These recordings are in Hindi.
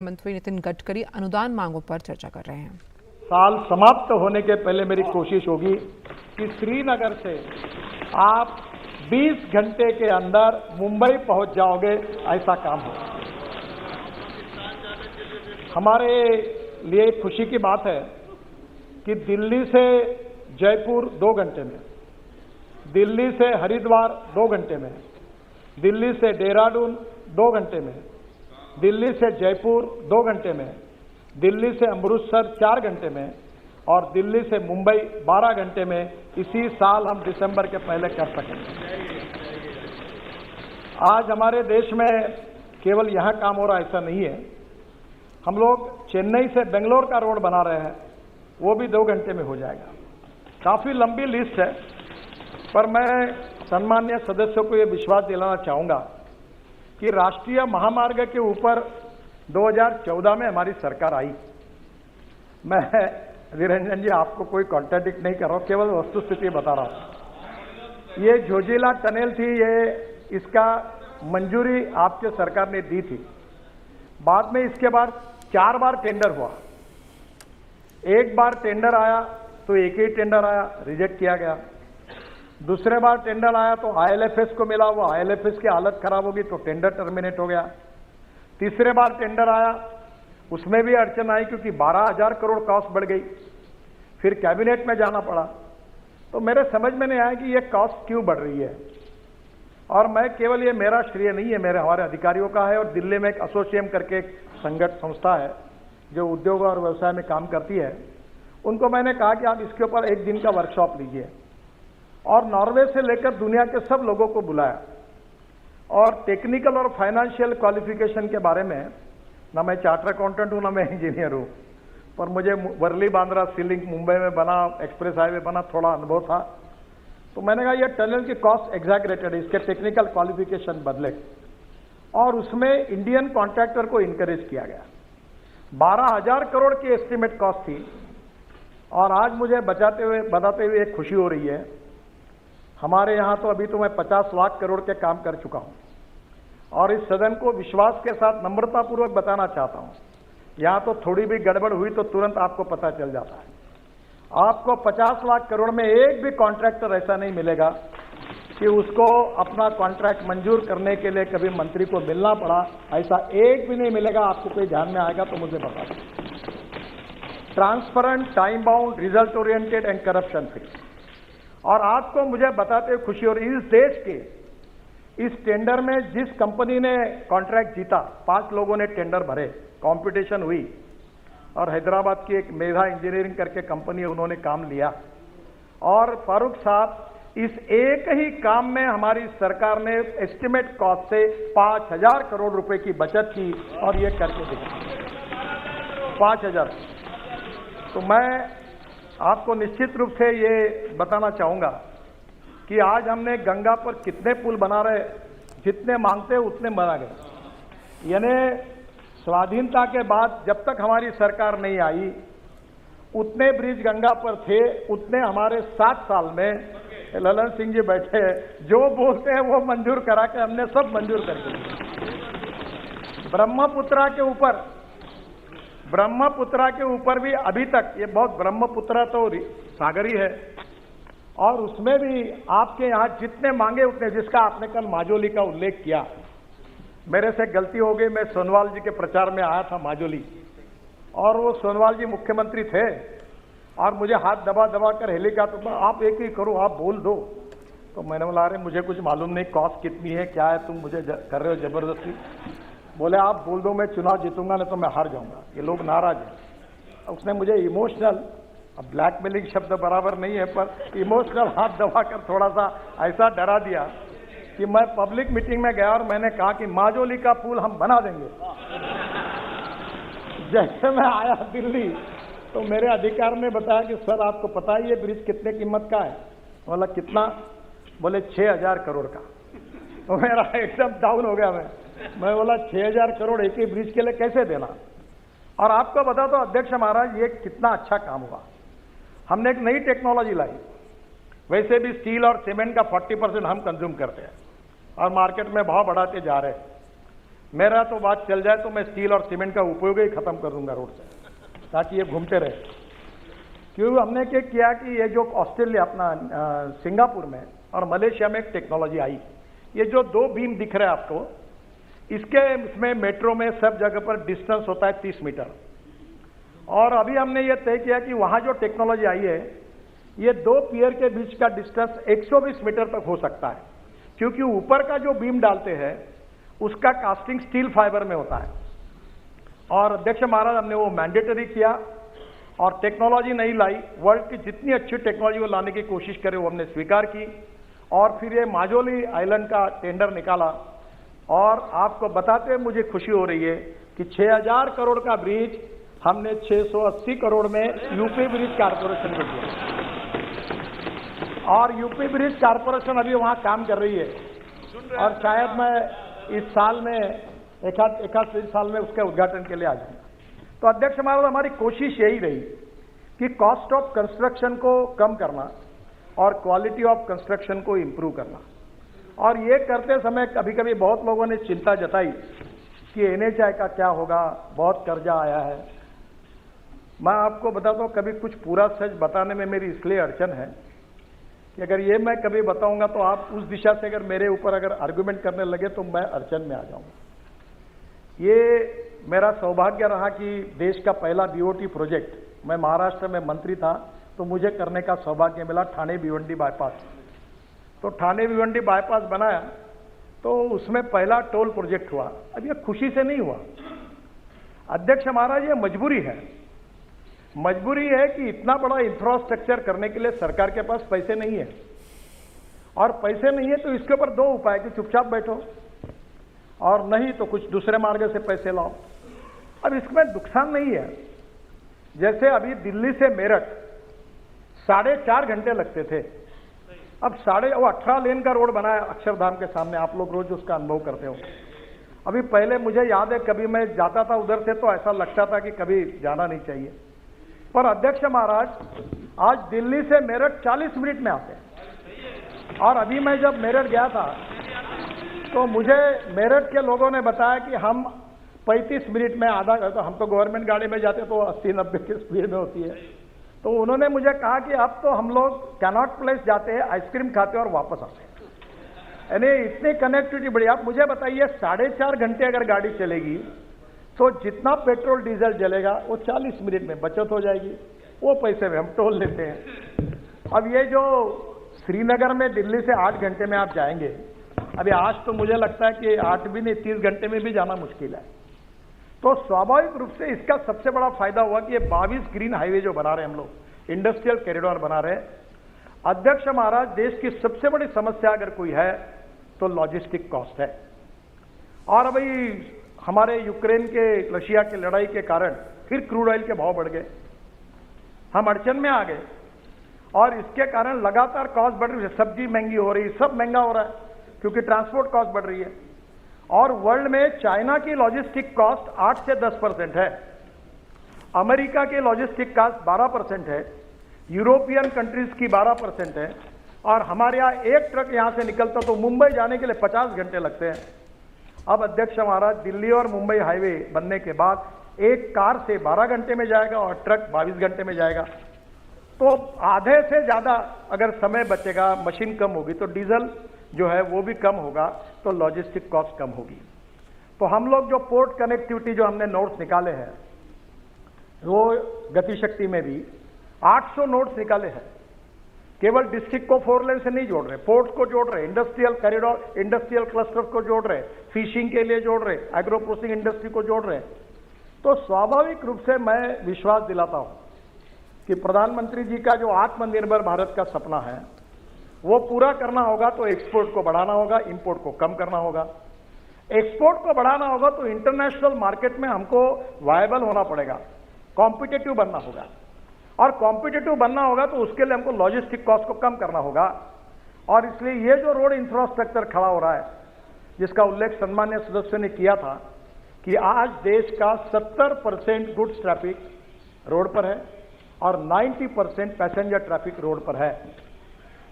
मंत्री नितिन गडकरी अनुदान मांगों पर चर्चा कर रहे हैं। साल समाप्त होने के पहले मेरी कोशिश होगी कि श्रीनगर से आप 20 घंटे के अंदर मुंबई पहुंच जाओगे, ऐसा काम हो। हमारे लिए खुशी की बात है कि दिल्ली से जयपुर 2 घंटे में, दिल्ली से हरिद्वार 2 घंटे में, दिल्ली से देहरादून 2 घंटे में, दिल्ली से जयपुर 2 घंटे में, दिल्ली से अमृतसर 4 घंटे में और दिल्ली से मुंबई 12 घंटे में इसी साल हम दिसंबर के पहले कर सकेंगे। आज हमारे देश में केवल यहाँ काम हो रहा ऐसा नहीं है। हम लोग चेन्नई से बेंगलोर का रोड बना रहे हैं, वो भी 2 घंटे में हो जाएगा। काफ़ी लंबी लिस्ट है, पर मैं सम्मान्य सदस्यों को ये विश्वास दिलाना चाहूँगा कि राष्ट्रीय महामार्ग के ऊपर 2014 में हमारी सरकार आई। मैं निरंजन जी आपको कोई कॉन्ट्राडिक्ट नहीं कर रहा हूँ, केवल वस्तुस्थिति बता रहा हूँ। ये जोजिला टनल थी, ये इसका मंजूरी आपके सरकार ने दी थी। बाद में इसके बाद 4 बार टेंडर हुआ। एक बार टेंडर आया तो एक ही टेंडर आया, रिजेक्ट किया गया। दूसरे बार टेंडर आया तो आईएलएफएस को मिला, वो आईएलएफएस की हालत खराब होगी तो टेंडर टर्मिनेट हो गया। तीसरे बार टेंडर आया, उसमें भी अड़चन आई क्योंकि 12,000 करोड़ कॉस्ट बढ़ गई। फिर कैबिनेट में जाना पड़ा। तो मेरे समझ में नहीं आया कि ये कॉस्ट क्यों बढ़ रही है। और मैं केवल, ये मेरा श्रेय नहीं है, हमारे अधिकारियों का है। और दिल्ली में एक एसोसिएम करके एक संस्था है जो उद्योग और व्यवसाय में काम करती है, उनको मैंने कहा कि आप इसके ऊपर एक दिन का वर्कशॉप लीजिए। और नॉर्वे से लेकर दुनिया के सब लोगों को बुलाया और टेक्निकल और फाइनेंशियल क्वालिफिकेशन के बारे में, ना मैं चार्टर अकाउंटेंट हूँ ना मैं इंजीनियर हूँ, पर मुझे वर्ली बांद्रा सी लिंक मुंबई में बना, एक्सप्रेस हाईवे बना, थोड़ा अनुभव था। तो मैंने कहा ये टनल की कॉस्ट एग्जैगरेटेड है, इसके टेक्निकल क्वालिफिकेशन बदले। और उसमें इंडियन कॉन्ट्रैक्टर को इंकरेज किया गया। 12,000 करोड़ की एस्टिमेट कॉस्ट थी। और आज मुझे बताते हुए एक खुशी हो रही है, हमारे यहाँ तो अभी तो मैं 50 लाख करोड़ के काम कर चुका हूँ। और इस सदन को विश्वास के साथ नम्रतापूर्वक बताना चाहता हूँ, यहाँ तो थोड़ी भी गड़बड़ हुई तो तुरंत आपको पता चल जाता है। आपको 50 लाख करोड़ में एक भी कॉन्ट्रैक्टर ऐसा नहीं मिलेगा कि उसको अपना कॉन्ट्रैक्ट मंजूर करने के लिए कभी मंत्री को मिलना पड़ा, ऐसा एक भी नहीं मिलेगा। आपको कोई ध्यान में आएगा तो मुझे बता दें। Transparent, time bound, result oriented and corruption free. और आपको मुझे बताते हुए खुशी हो रही है, इस देश के इस टेंडर में जिस कंपनी ने कॉन्ट्रैक्ट जीता, 5 लोगों ने टेंडर भरे, कंपटीशन हुई और हैदराबाद की एक मेधा इंजीनियरिंग करके कंपनी, उन्होंने काम लिया। और फारूक साहब, इस एक ही काम में हमारी सरकार ने एस्टिमेट कॉस्ट से 5,000 करोड़ रुपए की बचत की और ये करके दिखा 5,000। तो मैं आपको निश्चित रूप से ये बताना चाहूंगा कि आज हमने गंगा पर कितने पुल बना रहे, जितने मांगते उतने बना गए। यानी स्वाधीनता के बाद जब तक हमारी सरकार नहीं आई, उतने ब्रिज गंगा पर थे, उतने हमारे 7 साल में ललन सिंह जी बैठे, जो बोलते हैं वो मंजूर करा के हमने सब मंजूर करके दिए। ब्रह्मपुत्रा के ऊपर भी अभी तक ये बहुत, ब्रह्मपुत्रा तो सागर ही है और उसमें भी आपके यहाँ जितने मांगे उतने, जिसका आपने कल माजोली का उल्लेख किया, मेरे से गलती हो गई। मैं सोनवाल जी के प्रचार में आया था माजोली, और वो सोनवाल जी मुख्यमंत्री थे और मुझे हाथ दबा दबा कर हेलीकॉप्टर, आप एक ही करो, आप बोल दो। तो मैंने बोला, अरे मुझे कुछ मालूम नहीं, कॉस्ट कितनी है, क्या है, तुम मुझे कर रहे हो जबरदस्ती। बोले आप बोल दो, मैं चुनाव जीतूंगा, नहीं तो मैं हार जाऊंगा। ये लोग नाराज हैं। उसने मुझे इमोशनल, अब ब्लैकमेलिंग शब्द बराबर नहीं है, पर इमोशनल हाथ दबाकर थोड़ा सा ऐसा डरा दिया कि मैं पब्लिक मीटिंग में गया और मैंने कहा कि माजोली का पुल हम बना देंगे। जैसे मैं आया दिल्ली तो मेरे अधिकार ने बताया कि सर आपको पता है ये ब्रिज कितने कीमत का है? बोला कितना? बोले 6,000 करोड़ का। तो मेरा एकदम डाउन हो गया। मैं बोला 6,000 करोड़ एक ही ब्रिज के लिए कैसे देना? और आपको बता दो अध्यक्ष महाराज, ये कितना अच्छा काम हुआ। हमने एक नई टेक्नोलॉजी लाई। वैसे भी स्टील और सीमेंट का 40% हम कंज्यूम करते हैं और मार्केट में भाव बढ़ाते जा रहे हैं। मेरा तो बात चल जाए तो मैं स्टील और सीमेंट का उपयोग ही खत्म कर दूंगा रोड से, ताकि ये घूमते रहे। क्योंकि हमने क्या किया कि ये जो ऑस्ट्रेलिया अपना सिंगापुर में और मलेशिया में एक टेक्नोलॉजी आई, ये जो 2 बीम दिख रहे हैं आपको, इसमें मेट्रो में सब जगह पर डिस्टेंस होता है 30 मीटर। और अभी हमने ये तय किया कि वहां जो टेक्नोलॉजी आई है, ये 2 पियर के बीच का डिस्टेंस 120 मीटर तक हो सकता है, क्योंकि ऊपर का जो बीम डालते हैं उसका कास्टिंग स्टील फाइबर में होता है। और अध्यक्ष महाराज, हमने वो मैंडेटरी किया और टेक्नोलॉजी नहीं लाई, वर्ल्ड की जितनी अच्छी टेक्नोलॉजी वो लाने की कोशिश करे वो हमने स्वीकार की। और फिर ये माजोली आइलैंड का टेंडर निकाला, और आपको बताते हुए मुझे खुशी हो रही है कि 6000 करोड़ का ब्रिज हमने 680 करोड़ में यूपी ब्रिज कारपोरेशन को दिया, और यूपी ब्रिज कारपोरेशन अभी वहां काम कर रही है, और शायद मैं इस साल में एक साल में उसके उद्घाटन के लिए आ जाऊंगा। तो अध्यक्ष महाराज, हमारी कोशिश यही रही कि कॉस्ट ऑफ कंस्ट्रक्शन को कम करना और क्वालिटी ऑफ कंस्ट्रक्शन को इंप्रूव करना। और ये करते समय कभी कभी बहुत लोगों ने चिंता जताई कि एनएचआई का क्या होगा, बहुत कर्जा आया है। मैं आपको बताता हूं, कभी कुछ पूरा सच बताने में मेरी इसलिए अड़चन है कि अगर ये मैं कभी बताऊंगा तो आप उस दिशा से अगर मेरे ऊपर अगर आर्गुमेंट करने लगे तो मैं अड़चन में आ जाऊंगा। ये मेरा सौभाग्य रहा कि देश का पहला बीओटी प्रोजेक्ट, मैं महाराष्ट्र में मंत्री था तो मुझे करने का सौभाग्य मिला, ठाणे भिवंडी बाईपास। तो ठाणे भिवंडी बाईपास बनाया तो उसमें पहला टोल प्रोजेक्ट हुआ। अब ये खुशी से नहीं हुआ अध्यक्ष महाराज, ये मजबूरी है। मजबूरी है कि इतना बड़ा इंफ्रास्ट्रक्चर करने के लिए सरकार के पास पैसे नहीं है, और पैसे नहीं है तो इसके ऊपर 2 उपाय कि चुपचाप बैठो, और नहीं तो कुछ दूसरे मार्ग से पैसे लाओ। अब इसमें नुकसान नहीं है। जैसे अभी दिल्ली से मेरठ 4.5 घंटे लगते थे, अब 18 लेन का रोड बना है अक्षरधाम के सामने, आप लोग रोज उसका अनुभव करते हो। अभी पहले मुझे याद है कभी मैं जाता था उधर से तो ऐसा लगता था कि कभी जाना नहीं चाहिए, पर अध्यक्ष महाराज आज दिल्ली से मेरठ 40 मिनट में आते हैं। और अभी मैं जब मेरठ गया था तो मुझे मेरठ के लोगों ने बताया कि हम 35 मिनट में आधा, तो हम तो गवर्नमेंट गाड़ी में जाते तो 80-90 की स्पीड में होती है, तो उन्होंने मुझे कहा कि अब तो हम लोग कैनॉट प्लेस जाते हैं, आइसक्रीम खाते हैं और वापस आते हैं। यानी इतनी कनेक्टिविटी बढ़ी। आप मुझे बताइए 4.5 घंटे अगर गाड़ी चलेगी तो जितना पेट्रोल डीजल जलेगा वो 40 मिनट में बचत हो जाएगी, वो पैसे में हम टोल लेते हैं। अब ये जो श्रीनगर में दिल्ली से 8 घंटे में आप जाएंगे, अभी आज तो मुझे लगता है कि 8 भी नहीं 30 घंटे में भी जाना मुश्किल है। तो स्वाभाविक रूप से इसका सबसे बड़ा फायदा हुआ कि ये 22 ग्रीन हाईवे जो बना रहे हैं हम लोग, इंडस्ट्रियल कॉरिडोर बना रहे हैं। अध्यक्ष महाराज, देश की सबसे बड़ी समस्या अगर कोई है तो लॉजिस्टिक कॉस्ट है। और अभी हमारे यूक्रेन के रशिया की लड़ाई के कारण फिर क्रूड ऑयल के भाव बढ़ गए, हम अड़चन में आ गए, और इसके कारण लगातार कॉस्ट बढ़ रही है। सब्जी महंगी हो रही, सब महंगा हो रहा है क्योंकि ट्रांसपोर्ट कॉस्ट बढ़ रही है। और वर्ल्ड में चाइना की लॉजिस्टिक कॉस्ट 8 से 10% है, अमेरिका की लॉजिस्टिक कॉस्ट 12% है, यूरोपियन कंट्रीज की 12% है, और हमारे यहाँ एक ट्रक यहां से निकलता तो मुंबई जाने के लिए 50 घंटे लगते हैं। अब अध्यक्ष महाराज, दिल्ली और मुंबई हाईवे बनने के बाद एक कार से 12 घंटे में जाएगा और ट्रक 22 घंटे में जाएगा, तो आधे से ज्यादा अगर समय बचेगा, मशीन कम होगी तो डीजल जो है वो भी कम होगा, तो लॉजिस्टिक कॉस्ट कम होगी। तो हम लोग जो पोर्ट कनेक्टिविटी जो हमने नोट्स निकाले हैं, वो गतिशक्ति में भी 800 नोट्स निकाले हैं। केवल डिस्ट्रिक्ट को 4 लेन से नहीं जोड़ रहे, पोर्ट्स को जोड़ रहे, इंडस्ट्रियल कॉरिडोर, इंडस्ट्रियल क्लस्टर्स को जोड़ रहे, फिशिंग के लिए जोड़ रहे, एग्रो प्रोसेसिंग इंडस्ट्री को जोड़ रहे। तो स्वाभाविक रूप से मैं विश्वास दिलाता हूं कि प्रधानमंत्री जी का जो आत्मनिर्भर भारत का सपना है वो पूरा करना होगा तो एक्सपोर्ट को बढ़ाना होगा, इंपोर्ट को कम करना होगा। एक्सपोर्ट को बढ़ाना होगा तो इंटरनेशनल मार्केट में हमको वायबल होना पड़ेगा, कॉम्पिटिटिव बनना होगा, और कॉम्पिटिटिव बनना होगा तो उसके लिए हमको लॉजिस्टिक कॉस्ट को कम करना होगा। और इसलिए ये जो रोड इंफ्रास्ट्रक्चर खड़ा हो रहा है, जिसका उल्लेख सम्मान्य सदस्यों ने किया था कि आज देश का 70% गुड्स ट्रैफिक रोड पर है और 90% पैसेंजर ट्रैफिक रोड पर है।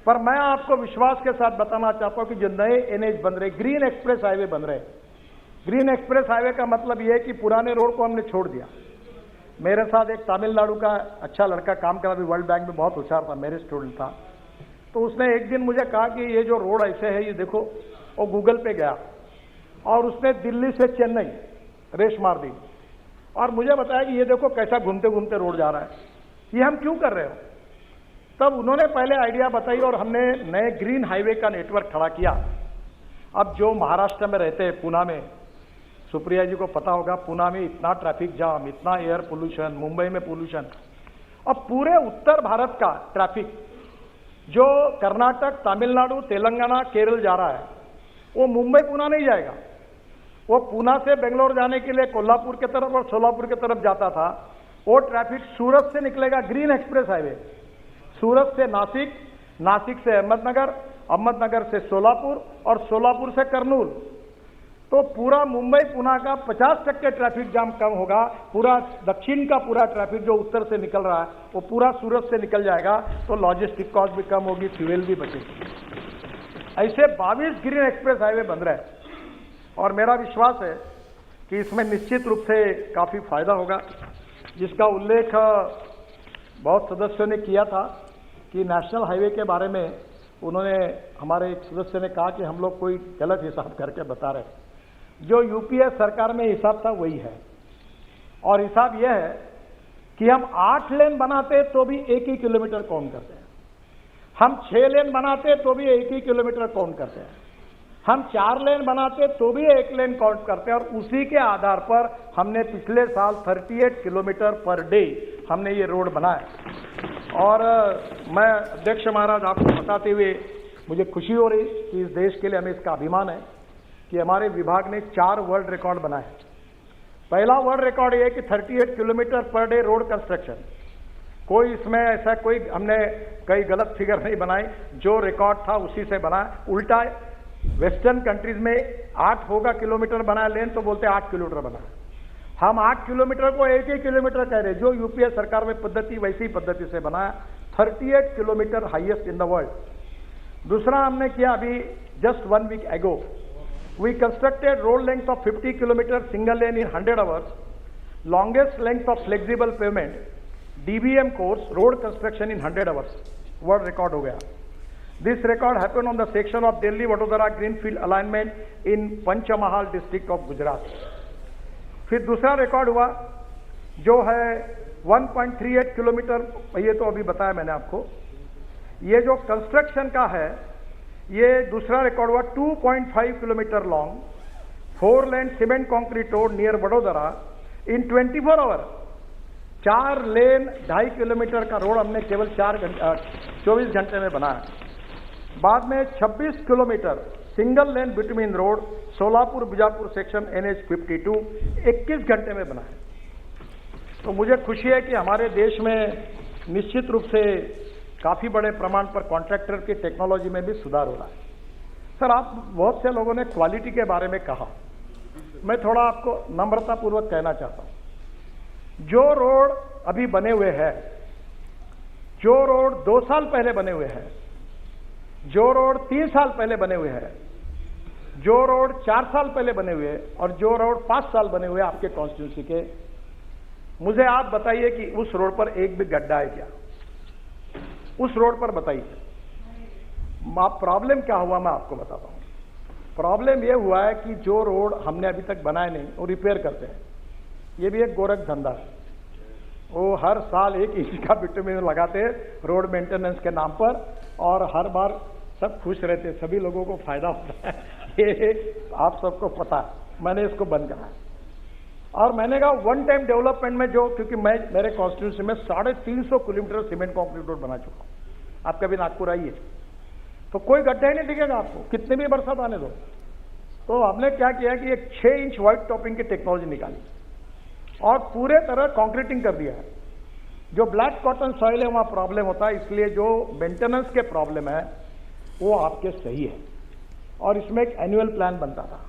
पर मैं आपको विश्वास के साथ बताना चाहता हूं कि जो नए एनएच बन रहे, ग्रीन एक्सप्रेस हाईवे बन रहे, ग्रीन एक्सप्रेस हाईवे का मतलब यह है कि पुराने रोड को हमने छोड़ दिया। मेरे साथ एक तमिलनाडु का अच्छा लड़का काम करा, भी वर्ल्ड बैंक में बहुत होशियार था, मेरे स्टूडेंट था। तो उसने एक दिन मुझे कहा कि ये जो रोड ऐसे है, ये देखो, वो गूगल पे गया और उसने दिल्ली से चेन्नई रेस मार दी और मुझे बताया कि ये देखो कैसा घूमते घूमते रोड जा रहा है, ये हम क्यों कर रहे हो। तब उन्होंने पहले आइडिया बताई और हमने नए ग्रीन हाईवे का नेटवर्क खड़ा किया। अब जो महाराष्ट्र में रहते हैं, पूना में, सुप्रिया जी को पता होगा, पूना में इतना ट्रैफिक जाम, इतना एयर पोल्यूशन, मुंबई में पोल्यूशन। अब पूरे उत्तर भारत का ट्रैफिक जो कर्नाटक, तमिलनाडु, तेलंगाना, केरल जा रहा है, वो मुंबई पूना नहीं जाएगा। वो पूना से बेंगलोर जाने के लिए कोल्हापुर की तरफ और सोलापुर की तरफ जाता था, वो ट्रैफिक सूरत से निकलेगा ग्रीन एक्सप्रेस हाईवे, सूरत से नासिक, नासिक से अहमदनगर, अहमदनगर से सोलापुर और सोलापुर से कर्नूल। तो पूरा मुंबई पुणे का 50% ट्रैफिक जाम कम होगा। पूरा दक्षिण का पूरा ट्रैफिक जो उत्तर से निकल रहा है वो पूरा सूरत से निकल जाएगा, तो लॉजिस्टिक कॉस्ट भी कम होगी, फ्यूल भी बचेगी। ऐसे 22 ग्रीन एक्सप्रेस हाईवे बन रहे हैं और मेरा विश्वास है कि इसमें निश्चित रूप से काफी फायदा होगा, जिसका उल्लेख बहुत सदस्यों ने किया था कि नेशनल हाईवे के बारे में उन्होंने, हमारे एक सदस्य ने कहा कि हम लोग कोई गलत हिसाब करके बता रहे हैं। जो यूपीए सरकार में हिसाब था वही है, और हिसाब यह है कि हम 8 लेन बनाते तो भी 1 ही किलोमीटर काउंट करते हैं, हम 6 लेन बनाते तो भी 1 ही किलोमीटर काउंट करते हैं, हम 4 लेन बनाते तो भी 1 लेन काउंट करते हैं। और उसी के आधार पर हमने पिछले साल 38 किलोमीटर पर डे हमने ये रोड बनाया। और मैं अध्यक्ष महाराज आपको बताते हुए मुझे खुशी हो रही कि इस देश के लिए हमें इसका अभिमान है कि हमारे विभाग ने 4 वर्ल्ड रिकॉर्ड बनाए। पहला वर्ल्ड रिकॉर्ड ये कि 38 kilometre per day road construction, कोई इसमें ऐसा कोई हमने कई गलत फिगर नहीं बनाई, जो रिकॉर्ड था उसी से बनाया। उल्टा वेस्टर्न कंट्रीज में 8 होगा किलोमीटर बनाया लेन, तो बोलते 8 किलोमीटर बनाया। हम 8 किलोमीटर को 1 ही किलोमीटर कह रहे, जो यूपीए सरकार में पद्धति वैसी पद्धति से बनाया। 38 kilometre highest in the world. दूसरा हमने किया अभी जस्ट 1 वीक एगो, we constructed road length of 50 kilometers single lane in 100 hours, longest length of flexible pavement DBM course road construction in 100 hours, world record हो गया। This record happened on the section of Delhi Vadodara Greenfield alignment in Panchmahal district of Gujarat। फिर दूसरा रिकॉर्ड हुआ जो है 1.38 किलोमीटर, ये तो अभी बताया मैंने आपको। ये जो कंस्ट्रक्शन का है, ये दूसरा रिकॉर्ड हुआ 2.5 kilometre long 4 lane cement concrete road near Vadodara in 24 hour. 4 lane 2.5 kilometre का रोड हमने केवल 24 घंटे में बनाया। बाद में 26 kilometre single lane between road Solapur Bijapur section NH 52 21 घंटे में बनाया। तो मुझे खुशी है कि हमारे देश में निश्चित रूप से काफी बड़े प्रमाण पर कॉन्ट्रैक्टर की टेक्नोलॉजी में भी सुधार हो रहा है। सर, आप बहुत से लोगों ने क्वालिटी के बारे में कहा, मैं थोड़ा आपको नम्रतापूर्वक कहना चाहता हूं। जो रोड अभी बने हुए हैं, जो रोड 2 साल पहले बने हुए हैं, जो रोड 3 साल पहले बने हुए हैं, जो रोड 4 साल पहले बने हुए हैं और जो रोड 5 साल बने हुए आपके कॉन्स्टिट्यूंसी के, मुझे आप बताइए कि उस रोड पर एक भी गड्ढा है क्या? उस रोड पर बताइए। प्रॉब्लम क्या हुआ मैं आपको बताता हूं। प्रॉब्लम यह हुआ है कि जो रोड हमने अभी तक बनाए नहीं वो रिपेयर करते हैं। ये भी एक गोरख धंधा है। वो हर साल 1 इंच का बिटुमिन लगाते हैं रोड मेंटेनेंस के नाम पर, और हर बार सब खुश रहते, सभी लोगों को फायदा होता है। ये आप सबको पता है। मैंने इसको बंद करा और मैंने कहा 1 टाइम डेवलपमेंट में जो, क्योंकि मैं मेरे कॉन्स्टिट्यूंसी में 350 किलोमीटर सीमेंट कॉन्क्रीट रोड बना चुका हूं। आप कभी नागपुर आइए तो कोई गड्ढा ही नहीं दिखेगा आपको, कितने भी बरसात आने दो। तो हमने क्या किया कि एक 6 इंच व्हाइट टॉपिंग की टेक्नोलॉजी निकाली और पूरे तरह कॉन्क्रीटिंग कर दिया है। जो ब्लैक कॉटन सॉइल है वहां प्रॉब्लम होता है, इसलिए जो मेंटेनेंस के प्रॉब्लम है वो आपके सही है। और इसमें एक एनुअल प्लान बनता था,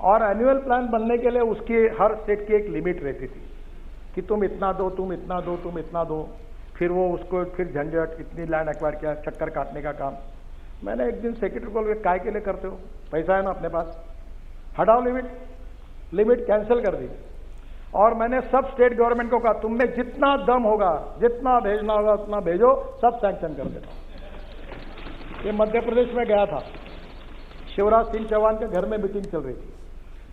और एनुअल प्लान बनने के लिए उसकी हर स्टेट की एक लिमिट रहती थी कि तुम इतना दो, तुम इतना दो, तुम इतना दो। फिर वो उसको फिर झंझट, इतनी लैंड एक्वायर किया, चक्कर काटने का काम। मैंने एक दिन सेक्रेटरी को, काय के लिए करते हो, पैसा है ना अपने पास, हटाओ लिमिट। लिमिट कैंसिल कर दी। और मैंने सब स्टेट गवर्नमेंट को कहा तुम में जितना दम होगा, जितना भेजना होगा उतना भेजो, सब सैंक्शन कर देता हूं। ये मध्य प्रदेश में गया था, शिवराज सिंह चौहान के घर में मीटिंग चल रही थी,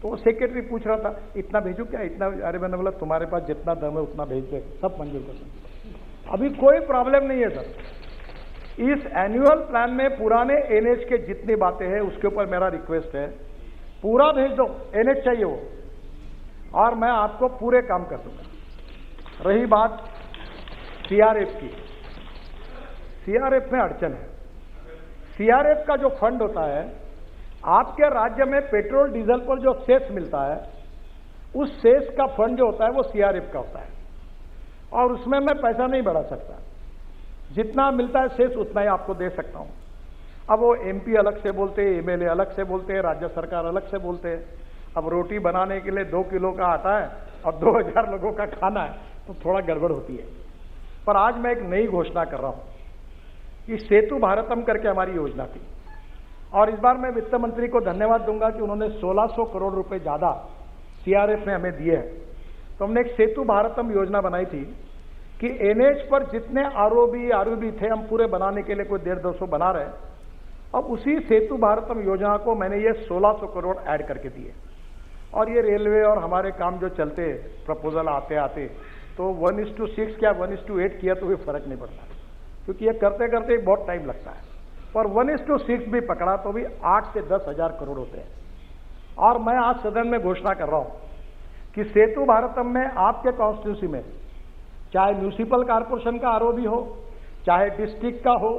तो वो सेक्रेटरी पूछ रहा था इतना भेजू क्या, इतना? अरे मैंने बोला तुम्हारे पास जितना दम है उतना भेज दे, सब मंजूर कर दो। अभी कोई प्रॉब्लम नहीं है सर। इस एनुअल प्लान में पुराने एनएच के जितनी बातें हैं उसके ऊपर मेरा रिक्वेस्ट है, पूरा भेज दो, एनएच चाहिए वो, और मैं आपको पूरे काम कर दूंगा। रही बात सीआरएफ की, सीआरएफ में अड़चन है। सीआरएफ का जो फंड होता है, आपके राज्य में पेट्रोल डीजल पर जो सेस मिलता है, उस सेस का फंड जो होता है वो सीआरएफ का होता है, और उसमें मैं पैसा नहीं बढ़ा सकता। जितना मिलता है सेस उतना ही आपको दे सकता हूं। अब वो एमपी अलग से बोलते हैं, एमएलए अलग से बोलते हैं, राज्य सरकार अलग से बोलते हैं। अब रोटी बनाने के लिए 2 किलो का आटा है और 2000 लोगों का खाना है, तो थोड़ा गड़बड़ होती है। पर आज मैं एक नई घोषणा कर रहा हूं कि सेतु भारतम करके हमारी योजना थी, और इस बार मैं वित्त मंत्री को धन्यवाद दूंगा कि उन्होंने 1600 करोड़ रुपए ज्यादा सीआरएफ में हमें दिए हैं। तो हमने एक सेतु भारतम योजना बनाई थी कि एनएच पर जितने आरओबी थे हम पूरे बनाने के लिए कोई 150-200 बना रहे हैं। अब उसी सेतु भारतम योजना को मैंने ये 1600 करोड़ ऐड करके दिए, और ये रेलवे और हमारे काम जो चलते प्रपोजल आते आते तो 1:6 क्या 1:8 किया तो भी फर्क नहीं पड़ता, क्योंकि ये करते करते बहुत टाइम लगता है। पर 1:6 भी पकड़ा तो भी 8 से 10 हजार करोड़ होते हैं। और मैं आज सदन में घोषणा कर रहा हूं कि सेतु भारतम में आपके कॉन्स्टिट्यूंसी में चाहे म्यूनिसिपल कॉर्पोरेशन का आरओबी हो, चाहे डिस्ट्रिक्ट का हो,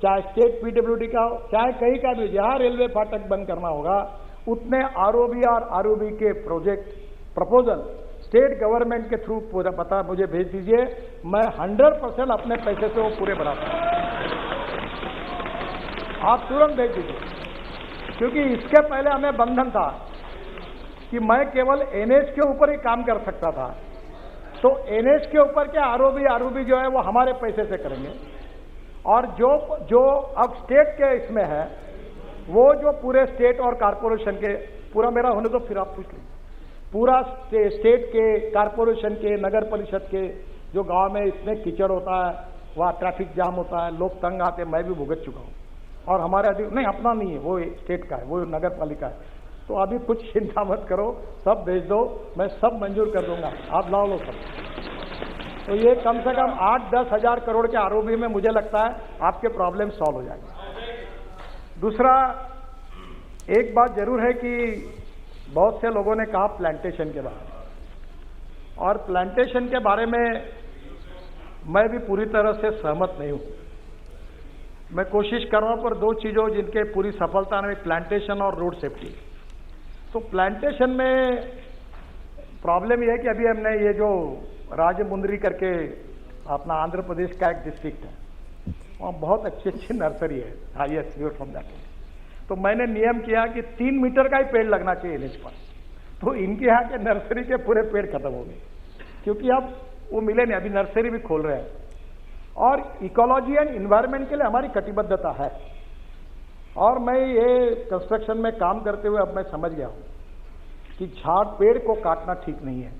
चाहे स्टेट पीडब्ल्यूडी का हो, चाहे कहीं का भी, जहां रेलवे फाटक बंद करना होगा उतने आरओबी और आरओबी के प्रोजेक्ट प्रपोजल स्टेट गवर्नमेंट के थ्रू पूरा पता मुझे भेज दीजिए। मैं 100% अपने पैसे से वो पूरे बनाता हूं, आप तुरंत भेज दीजिए। क्योंकि इसके पहले हमें बंधन था कि मैं केवल एनएच के ऊपर ही काम कर सकता था, तो एनएच के ऊपर के आरओबी जो है वो हमारे पैसे से करेंगे, और जो अब स्टेट के इसमें है वो जो पूरे स्टेट और कारपोरेशन के, पूरा मेरा होने तो फिर आप पूछ लीजिए, पूरा स्टेट के, कारपोरेशन के, नगर परिषद के, जो गांव में इतने कीचड़ होता है, वहाँ ट्रैफिक जाम होता है, लोग तंग आते, मैं भी भुगत चुका हूँ। और हमारे नहीं, अपना नहीं है, वो स्टेट का है, वो नगर पालिका है। तो अभी कुछ चिंता मत करो, सब भेज दो, मैं सब मंजूर कर दूंगा, आप लाओ लो सब। तो ये कम से कम 8-10 हजार करोड़ के आरओबी में मुझे लगता है आपके प्रॉब्लम सॉल्व हो जाएगा। दूसरा, एक बात जरूर है कि बहुत से लोगों ने कहा प्लांटेशन के बारे में, और प्लांटेशन के बारे में मैं भी पूरी तरह से सहमत नहीं हूं। मैं कोशिश कर रहा हूं पर 2 चीजों जिनके पूरी सफलता में, प्लांटेशन और रोड सेफ्टी। तो प्लांटेशन में प्रॉब्लम यह है कि अभी हमने ये जो राजमुंदरी करके अपना आंध्र प्रदेश का एक डिस्ट्रिक्ट है, वहाँ बहुत अच्छी अच्छी नर्सरी है, हाईएस्ट व्यू फ्रॉम दैट। तो मैंने नियम किया कि 3 मीटर का ही पेड़ लगना चाहिए एनएच पर। तो इनके यहाँ के नर्सरी के पूरे पेड़ खत्म हो गए, क्योंकि अब वो मिले नहीं, अभी नर्सरी भी खोल रहे हैं। और इकोलॉजी एंड इन्वायरमेंट के लिए हमारी कटिबद्धता है, और मैं ये कंस्ट्रक्शन में काम करते हुए अब मैं समझ गया हूं कि झाड़ पेड़ को काटना ठीक नहीं है,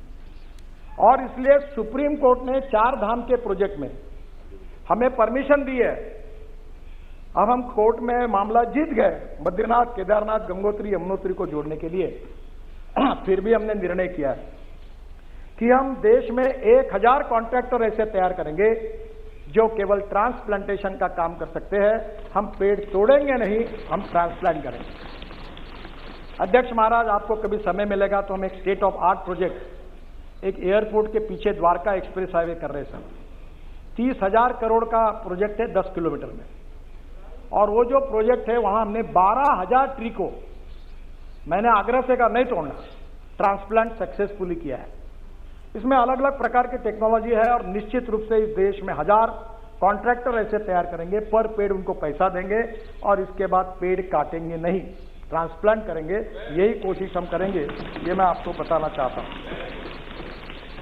और इसलिए सुप्रीम कोर्ट ने 4 धाम के प्रोजेक्ट में हमें परमिशन दी है। अब हम कोर्ट में मामला जीत गए, बद्रीनाथ, केदारनाथ, गंगोत्री, यमुनोत्री को जोड़ने के लिए। फिर भी हमने निर्णय किया है कि हम देश में 1000 कॉन्ट्रैक्टर ऐसे तैयार करेंगे जो केवल ट्रांसप्लांटेशन का काम कर सकते हैं। हम पेड़ तोड़ेंगे नहीं, हम ट्रांसप्लांट करेंगे। अध्यक्ष महाराज, आपको कभी समय मिलेगा तो हम एक स्टेट ऑफ आर्ट प्रोजेक्ट, एक एयरपोर्ट के पीछे द्वारका एक्सप्रेस हाईवे कर रहे हैं। 30,000 करोड़ का प्रोजेक्ट है 10 किलोमीटर में, और वो जो प्रोजेक्ट है वहां हमने 12,000 ट्री को, मैंने आग्रह से कहा नहीं तोड़ना, ट्रांसप्लांट सक्सेसफुली किया है। इसमें अलग अलग प्रकार की टेक्नोलॉजी है, और निश्चित रूप से इस देश में 1000 कॉन्ट्रैक्टर ऐसे तैयार करेंगे, पर पेड़ उनको पैसा देंगे, और इसके बाद पेड़ काटेंगे नहीं, ट्रांसप्लांट करेंगे। यही कोशिश हम करेंगे, ये मैं आपको बताना चाहता हूं।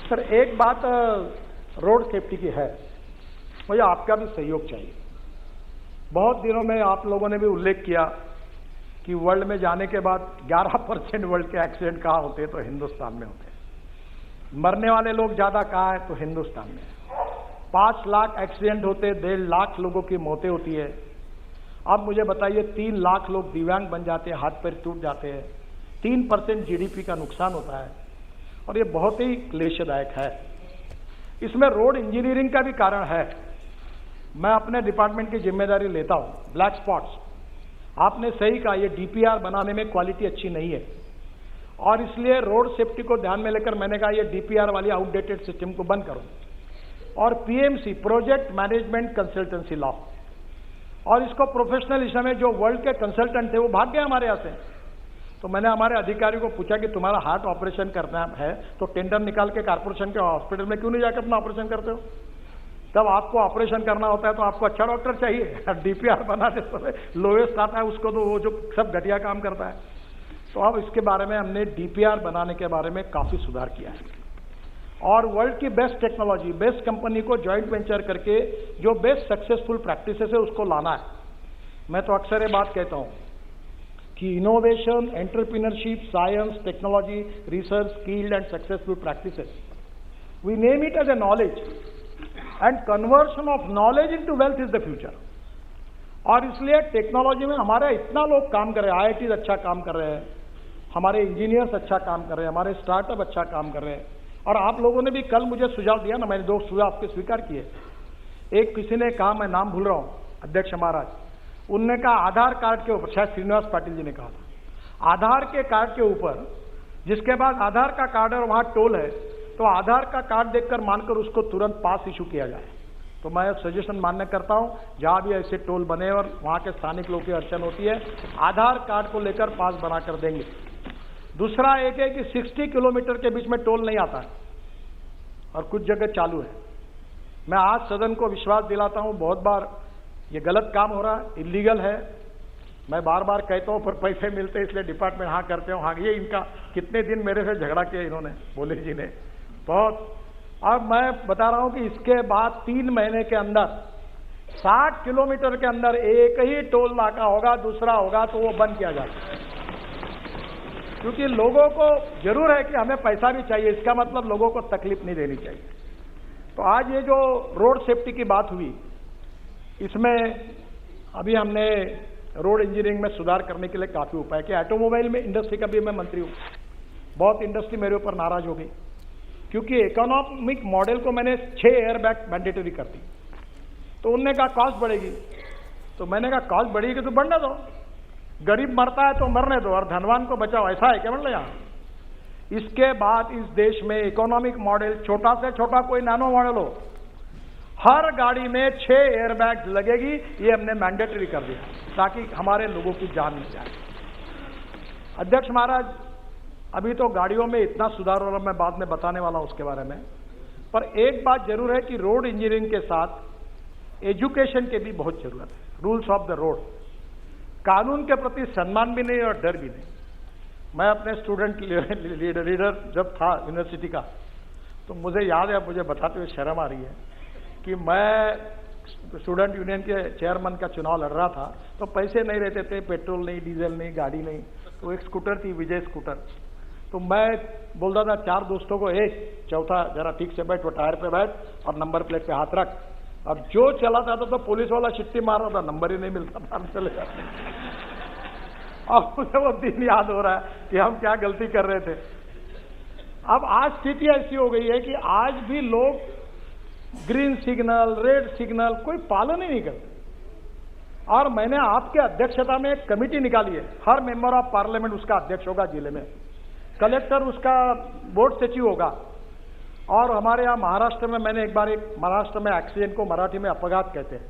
सर, एक बात रोड सेफ्टी की है, मुझे आपका भी सहयोग चाहिए। बहुत दिनों में आप लोगों ने भी उल्लेख किया कि वर्ल्ड में जाने के बाद 11% वर्ल्ड के एक्सीडेंट कहाँ होते हैं, तो हिंदुस्तान में होते हैं। मरने वाले लोग ज्यादा कहाँ है, तो हिंदुस्तान में। 5 लाख एक्सीडेंट होते, 1.5 लाख लोगों की मौतें होती है। अब मुझे बताइए 3 लाख लोग दिव्यांग बन जाते हैं, हाथ पैर टूट जाते हैं, 3% जीडीपी का नुकसान होता है, और ये बहुत ही क्लेशदायक है। इसमें रोड इंजीनियरिंग का भी कारण है। मैं अपने डिपार्टमेंट की जिम्मेदारी लेता हूं। ब्लैक स्पॉट्स, आपने सही कहा, ये डीपीआर बनाने में क्वालिटी अच्छी नहीं है, और इसलिए रोड सेफ्टी को ध्यान में लेकर मैंने कहा ये डीपीआर वाली आउटडेटेड सिस्टम को बंद करो, और PMC, project management consultancy law, और इसको प्रोफेशनल में जो वर्ल्ड के कंसल्टेंट थे वो भाग गए हमारे यहाँ से। तो मैंने हमारे अधिकारियों को पूछा कि तुम्हारा हार्ट ऑपरेशन करना है तो टेंडर निकाल के कारपोरेशन के हॉस्पिटल में क्यों नहीं जाकर अपना ऑपरेशन करते हो? तब आपको ऑपरेशन करना होता है तो आपको अच्छा डॉक्टर चाहिए। डीपीआर बनाने समय लोएस्ट आता है उसको, तो वो जो सब घटिया काम करता है। तो अब इसके बारे में हमने डीपीआर बनाने के बारे में काफी सुधार किया है, और वर्ल्ड की बेस्ट टेक्नोलॉजी, बेस्ट कंपनी को ज्वाइंट वेंचर करके जो बेस्ट सक्सेसफुल प्रैक्टिसेस है उसको लाना है। मैं तो अक्सर ये बात कहता हूं कि innovation, entrepreneurship, science, technology, research, skilled and successful practices, we name it as a knowledge, and conversion of knowledge into wealth is the future. और इसलिए टेक्नोलॉजी में हमारे इतना लोग काम कर रहे हैं, आईआईटी अच्छा काम कर रहे हैं, हमारे इंजीनियर्स अच्छा काम कर रहे हैं, हमारे स्टार्टअप अच्छा काम कर रहे हैं। और आप लोगों ने भी कल मुझे सुझाव दिया ना, मैंने 2 सुझाव आपके स्वीकार किए। एक किसी ने कहा, मैं नाम भूल रहा हूं, अध्यक्ष महाराज, उनने कहा आधार कार्ड के ऊपर, शायद श्रीनिवास पाटिल जी ने कहा था, आधार के कार्ड के ऊपर, जिसके बाद आधार का कार्ड है और वहां टोल है, तो आधार का कार्ड देखकर मानकर उसको तुरंत पास इशू किया जाए। तो मैं सजेशन मान्य करता हूं, जहां भी ऐसे टोल बने और वहां के स्थानिक लोगों की अड़चन होती है, आधार कार्ड को लेकर पास बनाकर देंगे। दूसरा एक है कि 60 किलोमीटर के बीच में टोल नहीं आता है, और कुछ जगह चालू है। मैं आज सदन को विश्वास दिलाता हूं, बहुत बार ये गलत काम हो रहा है, इलीगल है। मैं बार बार कहता हूं, पर पैसे मिलते इसलिए डिपार्टमेंट हाँ करते हो। हाँ, ये इनका कितने दिन मेरे से झगड़ा किया इन्होंने, बोले जी ने बहुत। अब मैं बता रहा हूं कि इसके बाद 3 महीने के अंदर 60 किलोमीटर के अंदर एक ही टोल नाका होगा, दूसरा होगा तो वो बंद किया जाएगा। क्योंकि लोगों को जरूर है कि हमें पैसा भी चाहिए, इसका मतलब लोगों को तकलीफ नहीं देनी चाहिए। तो आज ये जो रोड सेफ्टी की बात हुई, इसमें अभी हमने रोड इंजीनियरिंग में सुधार करने के लिए काफी उपाय किया। ऑटोमोबाइल में इंडस्ट्री का भी मैं मंत्री हूं, बहुत इंडस्ट्री मेरे ऊपर नाराज हो गई, क्योंकि इकोनॉमिक मॉडल को मैंने 6 एयरबैग मैंडेटरी कर दी। तो उनने कहा कॉस्ट बढ़ेगी, तो मैंने कहा कॉस्ट बढ़ेगी तो बढ़ने दो, गरीब मरता है तो मरने दो और धनवान को बचाओ, ऐसा है क्या मतलब यहां। इसके बाद इस देश में इकोनॉमिक मॉडल, छोटा से छोटा कोई नैनो मॉडल हो, हर गाड़ी में 6 एयरबैग्स लगेगी, ये हमने मैंडेटरी कर दिया ताकि हमारे लोगों की जान मिल जाए। अध्यक्ष महाराज, अभी तो गाड़ियों में इतना सुधार हो रहा, मैं बाद में बताने वाला हूं उसके बारे में, पर एक बात जरूर है कि रोड इंजीनियरिंग के साथ एजुकेशन की भी बहुत जरूरत है। रूल्स ऑफ द रोड, कानून के प्रति सम्मान भी नहीं और डर भी नहीं। मैं अपने स्टूडेंट लीडर जब था यूनिवर्सिटी का, तो मुझे याद है, मुझे बताते हुए शर्म आ रही है कि मैं स्टूडेंट यूनियन के चेयरमैन का चुनाव लड़ रहा था, तो पैसे नहीं रहते थे, पेट्रोल नहीं, डीजल नहीं, गाड़ी नहीं, तो एक स्कूटर थी, विजय स्कूटर। तो मैं बोलता था 4 दोस्तों को, एक चौथा जरा ठीक से बैठ, वो टायर पे बैठ और नंबर प्लेट पे हाथ रख। अब जो चला था तो पुलिस वाला चिट्ठी मार रहा था, नंबर ही नहीं मिलता था, चले जाते। अब मुझे वो दिन याद हो रहा है कि हम क्या गलती कर रहे थे। अब आज स्थिति ऐसी हो गई है कि आज भी लोग ग्रीन सिग्नल, रेड सिग्नल कोई पालन ही नहीं करते। और मैंने आपके अध्यक्षता में एक कमेटी निकाली है, हर मेंबर ऑफ पार्लियामेंट उसका अध्यक्ष होगा जिले में, कलेक्टर उसका बोर्ड सचिव होगा। और हमारे यहाँ महाराष्ट्र में, मैंने एक बार महाराष्ट्र में एक्सीडेंट को मराठी में अपघात कहते हैं,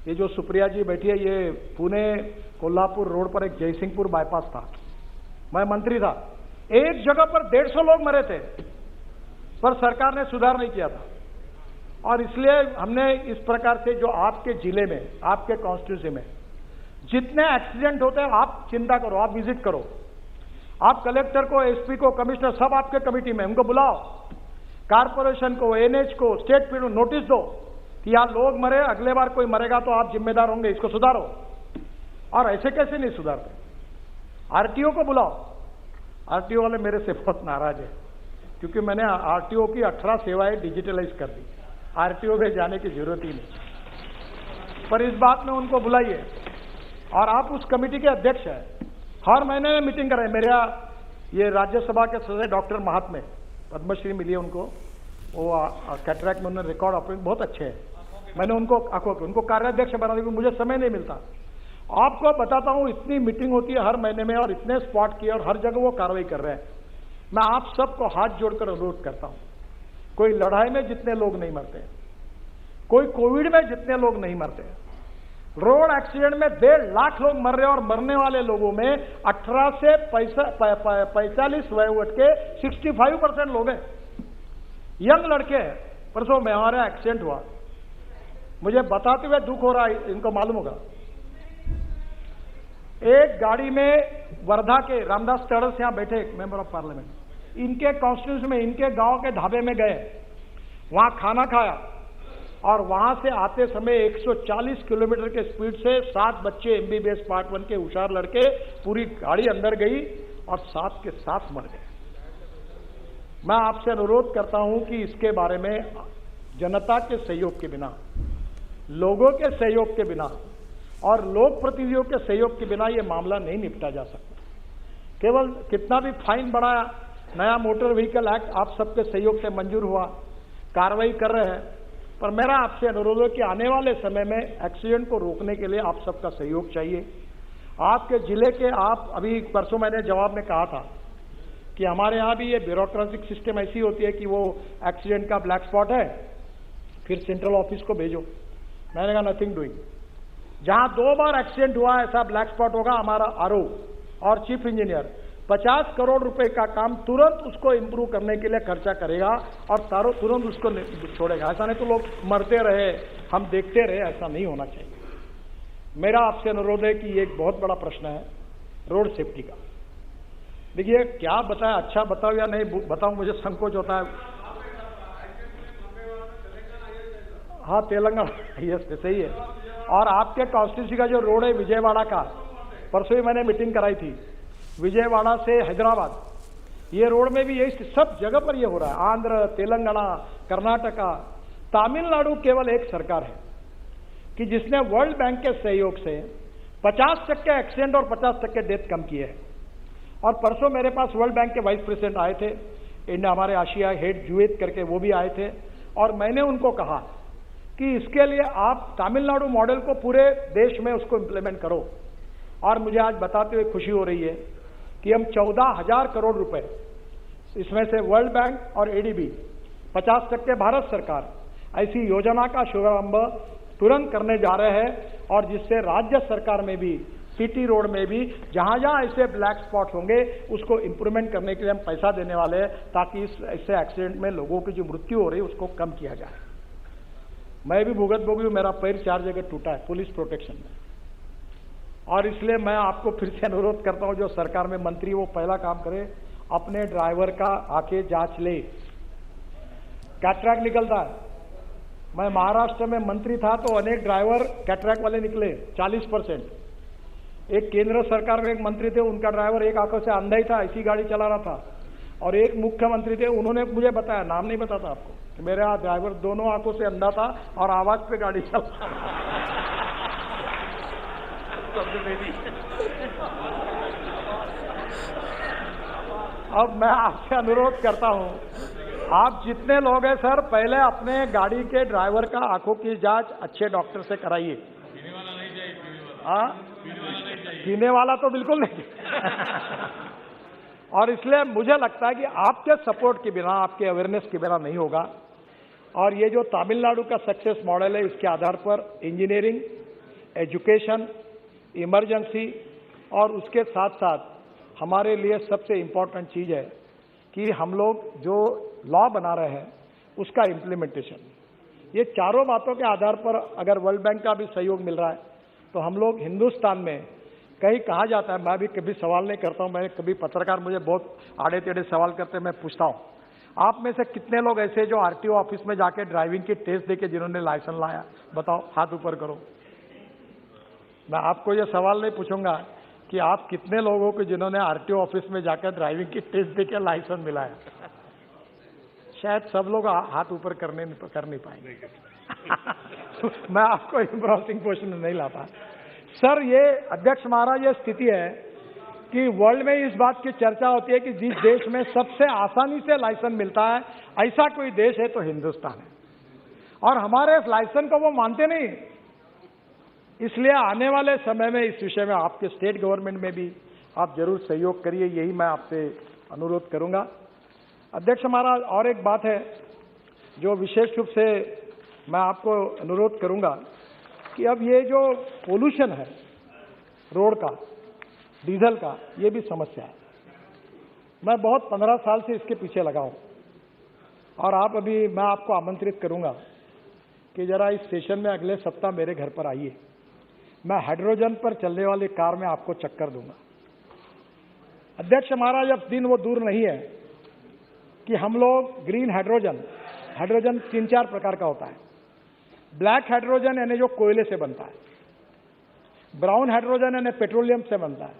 ये जो सुप्रिया जी बैठी है, ये पुणे कोल्हापुर रोड पर एक जयसिंहपुर बाईपास था, मैं मंत्री था, एक जगह पर 150 लोग मरे थे, पर सरकार ने सुधार नहीं किया था। और इसलिए हमने इस प्रकार से, जो आपके जिले में, आपके कॉन्स्टिट्यूंसी में जितने एक्सीडेंट होते हैं, आप चिंता करो, आप विजिट करो, आप कलेक्टर को, एसपी को, कमिश्नर, सब आपके कमेटी में, उनको बुलाओ, कारपोरेशन को, एनएच को, स्टेट पीडू नोटिस दो कि यहाँ लोग मरे, अगले बार कोई मरेगा तो आप जिम्मेदार होंगे, इसको सुधारो। और ऐसे कैसे नहीं सुधारते। आरटीओ को बुलाओ। आरटीओ वाले मेरे से बहुत नाराज है क्योंकि मैंने आरटीओ की 18 सेवाएं डिजिटलाइज कर दी, आरटीओ में जाने की जरूरत ही नहीं। पर इस बात में उनको बुलाइए। और आप उस कमेटी के अध्यक्ष हैं, हर महीने में मीटिंग करें। मेरा ये राज्यसभा के सदस्य डॉक्टर महात्मे, पद्मश्री मिली है उनको, वो कैटरैक्ट में उन्होंने रिकॉर्ड ऑपरेशन बहुत अच्छे हैं। मैंने उनको आंखों के उनको कार्याध्यक्ष बना दिया, मुझे समय नहीं मिलता। आपको बताता हूं, इतनी मीटिंग होती है हर महीने में और इतने स्पॉट किए और हर जगह वो कार्रवाई कर रहे हैं। मैं आप सबको हाथ जोड़कर अनुरोध करता हूं, कोई लड़ाई में जितने लोग नहीं मरते, कोई कोविड में जितने लोग नहीं मरते, रोड एक्सीडेंट में 1.5 लाख लोग मर रहे हैं और मरने वाले लोगों में 18 से 45 वयोवर्ष के 65% लोग हैं, यंग लड़के हैं। परसों में हमारा एक्सीडेंट हुआ, मुझे बताते हुए दुख हो रहा है, इनको मालूम होगा। एक गाड़ी में वर्धा के रामदास टर्स यहां बैठे, एक मेंबर ऑफ पार्लियामेंट, इनके कॉन्स्टिट्यूंसी में, इनके गांव के ढाबे में गए, वहां खाना खाया और वहां से आते समय 140 किलोमीटर के स्पीड से 7 बच्चे MBBS पार्ट 1 के होशियार लड़के, पूरी गाड़ी अंदर गई और 7 के 7 मर गए। मैं आपसे अनुरोध करता हूं कि इसके बारे में जनता के सहयोग के बिना, लोगों के सहयोग के बिना और लोक प्रतिनिधियों के सहयोग के बिना यह मामला नहीं निपटा जा सकता। केवल कितना भी फाइन बढ़ाया, नया मोटर व्हीकल एक्ट आप सबके सहयोग से मंजूर हुआ, कार्रवाई कर रहे हैं, पर मेरा आपसे अनुरोध है कि आने वाले समय में एक्सीडेंट को रोकने के लिए आप सबका सहयोग चाहिए। आपके जिले के, आप अभी परसों मैंने जवाब में कहा था कि हमारे यहाँ भी ये ब्यूरोक्रेटिक सिस्टम ऐसी होती है कि वो एक्सीडेंट का ब्लैक स्पॉट है, फिर सेंट्रल ऑफिस को भेजो। मैंने कहा नथिंग डूइंग। जहां 2 बार एक्सीडेंट हुआ ऐसा ब्लैक स्पॉट होगा, हमारा आरओ और चीफ इंजीनियर 50 करोड़ रुपए का काम तुरंत उसको इंप्रूव करने के लिए खर्चा करेगा और तुरंत उसको छोड़ेगा। ऐसा नहीं तो लोग मरते रहे, हम देखते रहे, ऐसा नहीं होना चाहिए। मेरा आपसे अनुरोध है कि ये एक बहुत बड़ा प्रश्न है रोड सेफ्टी का। देखिए, क्या बताएं, अच्छा बताओ या नहीं बताऊं, मुझे संकोच होता है। हाँ, तेलंगाना, यस सही है। और आपके कॉन्स्टिट्यूंसी का जो रोड है विजयवाड़ा का, परसों ही मैंने मीटिंग कराई थी, विजयवाड़ा से हैदराबाद, ये रोड में भी यही सब जगह पर ये हो रहा है। आंध्र, तेलंगाना, कर्नाटका, तमिलनाडु केवल एक सरकार है कि जिसने वर्ल्ड बैंक के सहयोग से 50% एक्सीडेंट और 50% डेथ कम किए हैं। और परसों मेरे पास वर्ल्ड बैंक के वाइस प्रेसिडेंट आए थे, इंडिया हमारे आशिया हेड जुवेद करके, वो भी आए थे, और मैंने उनको कहा कि इसके लिए आप तमिलनाडु मॉडल को पूरे देश में उसको इंप्लीमेंट करो। और मुझे आज बताते हुए खुशी हो रही है कि हम 14,000 करोड़ रुपए, इसमें से वर्ल्ड बैंक और ADB 50% भारत सरकार, ऐसी योजना का शुभारंभ तुरंत करने जा रहे हैं। और जिससे राज्य सरकार में भी, सिटी रोड में भी जहां जहां ऐसे ब्लैक स्पॉट होंगे उसको इंप्रूवमेंट करने के लिए हम पैसा देने वाले हैं, ताकि इससे एक्सीडेंट में लोगों की जो मृत्यु हो रही है उसको कम किया जाए। मैं भी भुगत भोगी हूं, मेरा पैर 4 जगह टूटा है पुलिस प्रोटेक्शन में, और इसलिए मैं आपको फिर से अनुरोध करता हूं, जो सरकार में मंत्री वो पहला काम करे, अपने ड्राइवर का आके जांच ले। कैटरैक्ट निकलता है, मैं महाराष्ट्र में मंत्री था तो अनेक ड्राइवर कैटरैक्ट वाले निकले 40%। एक केंद्र सरकार में एक मंत्री थे, उनका ड्राइवर एक आंखों से अंधा ही था, ऐसी गाड़ी चला रहा था। और एक मुख्यमंत्री थे, उन्होंने मुझे बताया, नाम नहीं बताता आपको, कि मेरा ड्राइवर दोनों आंखों से अंधा था और आवाज पे गाड़ी चलता अब मैं आपसे अनुरोध करता हूं, आप जितने लोग हैं सर, पहले अपने गाड़ी के ड्राइवर का आंखों की जांच अच्छे डॉक्टर से कराइए। हाँ, पीने वाला तो बिल्कुल नहीं और इसलिए मुझे लगता है कि आपके सपोर्ट के बिना, आपके अवेयरनेस के बिना नहीं होगा। और ये जो तमिलनाडु का सक्सेस मॉडल है, इसके आधार पर इंजीनियरिंग, एजुकेशन, इमरजेंसी और उसके साथ साथ हमारे लिए सबसे इम्पोर्टेंट चीज है कि हम लोग जो लॉ बना रहे हैं उसका इम्प्लीमेंटेशन। ये चारों बातों के आधार पर अगर वर्ल्ड बैंक का भी सहयोग मिल रहा है तो हम लोग हिंदुस्तान में, कहीं कहा जाता है, मैं भी कभी सवाल नहीं करता हूं, मैं कभी पत्रकार मुझे बहुत आड़े टेढ़े सवाल करते हैं, मैं पूछता हूं, आप में से कितने लोग ऐसे जो RTO ऑफिस में जाके ड्राइविंग की टेस्ट देके जिन्होंने लाइसेंस लाया, बताओ, हाथ ऊपर करो। मैं आपको ये सवाल नहीं पूछूंगा कि आप कितने लोगों को जिन्होंने आरटीओ ऑफिस में जाकर ड्राइविंग की टेस्ट देकर लाइसेंस मिला है? शायद सब लोग हाथ ऊपर कर नहीं पाएंगे। मैं आपको एम्बैरेसिंग क्वेश्चन नहीं लाता सर। ये अध्यक्ष महाराज, ये स्थिति है कि वर्ल्ड में इस बात की चर्चा होती है कि जिस देश में सबसे आसानी से लाइसेंस मिलता है, ऐसा कोई देश है तो हिंदुस्तान है। और हमारे इस लाइसेंस को वो मानते नहीं। इसलिए आने वाले समय में इस विषय में आपके स्टेट गवर्नमेंट में भी आप जरूर सहयोग करिए, यही मैं आपसे अनुरोध करूंगा। अध्यक्ष महाराज, और एक बात है जो विशेष रूप से मैं आपको अनुरोध करूंगा कि अब ये जो पोल्यूशन है रोड का, डीजल का, ये भी समस्या है। मैं बहुत 15 साल से इसके पीछे लगा हूं और मैं आपको आमंत्रित करूंगा कि जरा इस सेशन में अगले सप्ताह मेरे घर पर आइए। मैं हाइड्रोजन पर चलने वाली कार में आपको चक्कर दूंगा। अध्यक्ष महाराज, अब दिन वो दूर नहीं है कि हम लोग ग्रीन हाइड्रोजन 3-4 प्रकार का होता है। ब्लैक हाइड्रोजन यानी जो कोयले से बनता है, ब्राउन हाइड्रोजन यानी पेट्रोलियम से बनता है,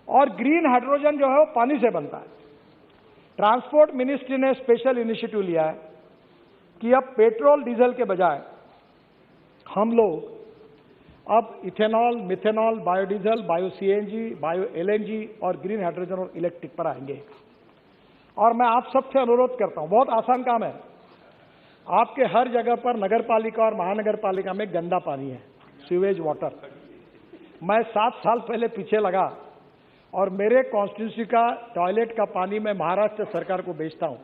और ग्रीन हाइड्रोजन जो है वो पानी से बनता है। ट्रांसपोर्ट मिनिस्ट्री ने स्पेशल इनिशिएटिव लिया है कि अब पेट्रोल डीजल के बजाय हम लोग अब ethanol, methanol, biodiesel, bio CNG, bio LNG और ग्रीन हाइड्रोजन और इलेक्ट्रिक पर आएंगे। और मैं आप सबसे अनुरोध करता हूं, बहुत आसान काम है। आपके हर जगह पर नगर पालिका और महानगर पालिका में गंदा पानी है, सीवेज वाटर। मैं 7 साल पहले पीछे लगा और मेरे कॉन्स्टिट्यूंसी का टॉयलेट का पानी मैं महाराष्ट्र सरकार को बेचता हूं।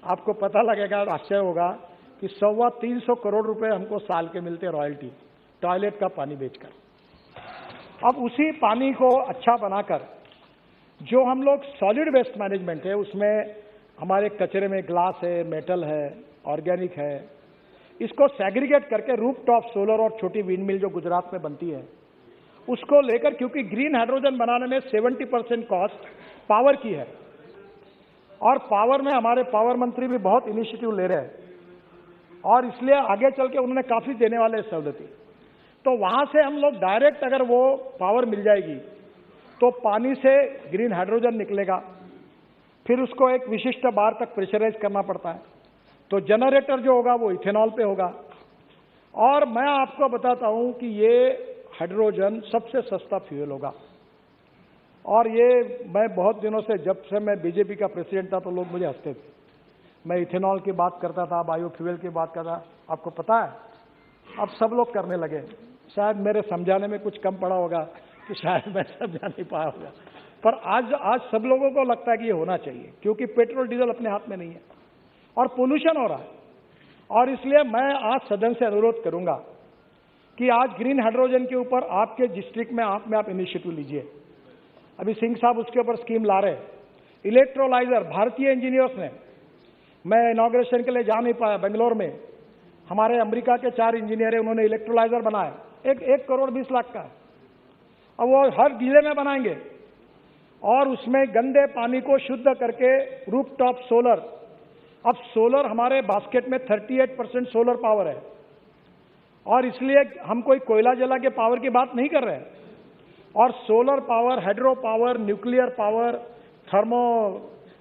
आपको पता लगेगा, आश्चर्य होगा कि 325 करोड़ रुपए हमको साल के मिलते रॉयल्टी, टॉयलेट का पानी बेचकर। अब उसी पानी को अच्छा बनाकर जो हम लोग सॉलिड वेस्ट मैनेजमेंट है, उसमें हमारे कचरे में ग्लास है, मेटल है, ऑर्गेनिक है, इसको सेग्रीगेट करके रूफटॉप सोलर और छोटी विंड मिल जो गुजरात में बनती है उसको लेकर, क्योंकि ग्रीन हाइड्रोजन बनाने में 70% कॉस्ट पावर की है और पावर में हमारे पावर मंत्री भी बहुत इनिशिएटिव ले रहे हैं और इसलिए आगे चल के उन्होंने काफी देने वाले सहूलतें। तो वहां से हम लोग डायरेक्ट अगर वो पावर मिल जाएगी तो पानी से ग्रीन हाइड्रोजन निकलेगा, फिर उसको एक विशिष्ट बार तक प्रेशराइज करना पड़ता है, तो जनरेटर जो होगा वो इथेनॉल पे होगा। और मैं आपको बताता हूं कि ये हाइड्रोजन सबसे सस्ता फ्यूल होगा। और ये मैं बहुत दिनों से, जब से मैं बीजेपी का प्रेसिडेंट था तो लोग मुझे हंसते थे। मैं इथेनॉल की बात करता था, बायोफ्यूल की बात करता था। आपको पता है अब सब लोग करने लगे। शायद मेरे समझाने में कुछ कम पड़ा होगा कि शायद मैं समझा नहीं पाया होगा, पर आज सब लोगों को लगता है कि ये होना चाहिए, क्योंकि पेट्रोल डीजल अपने हाथ में नहीं है और पोल्यूशन हो रहा है। और इसलिए मैं आज सदन से अनुरोध करूंगा कि आज ग्रीन हाइड्रोजन के ऊपर आपके डिस्ट्रिक्ट में आप इनिशिएटिव लीजिए। अभी सिंह साहब उसके ऊपर स्कीम ला रहे। इलेक्ट्रोलाइजर भारतीय इंजीनियर्स ने, मैं इनॉग्रेशन के लिए जा नहीं पाया, बेंगलोर में हमारे अमेरिका के 4 इंजीनियर है, उन्होंने इलेक्ट्रोलाइजर बनाया, 1 करोड़ 20 लाख का। अब वो हर जिले में बनाएंगे और उसमें गंदे पानी को शुद्ध करके रूफटॉप सोलर। अब सोलर हमारे बास्केट में 38% सोलर पावर है और इसलिए हम कोई कोयला जला के पावर की बात नहीं कर रहे हैं। और solar power, hydro power, nuclear power, thermo,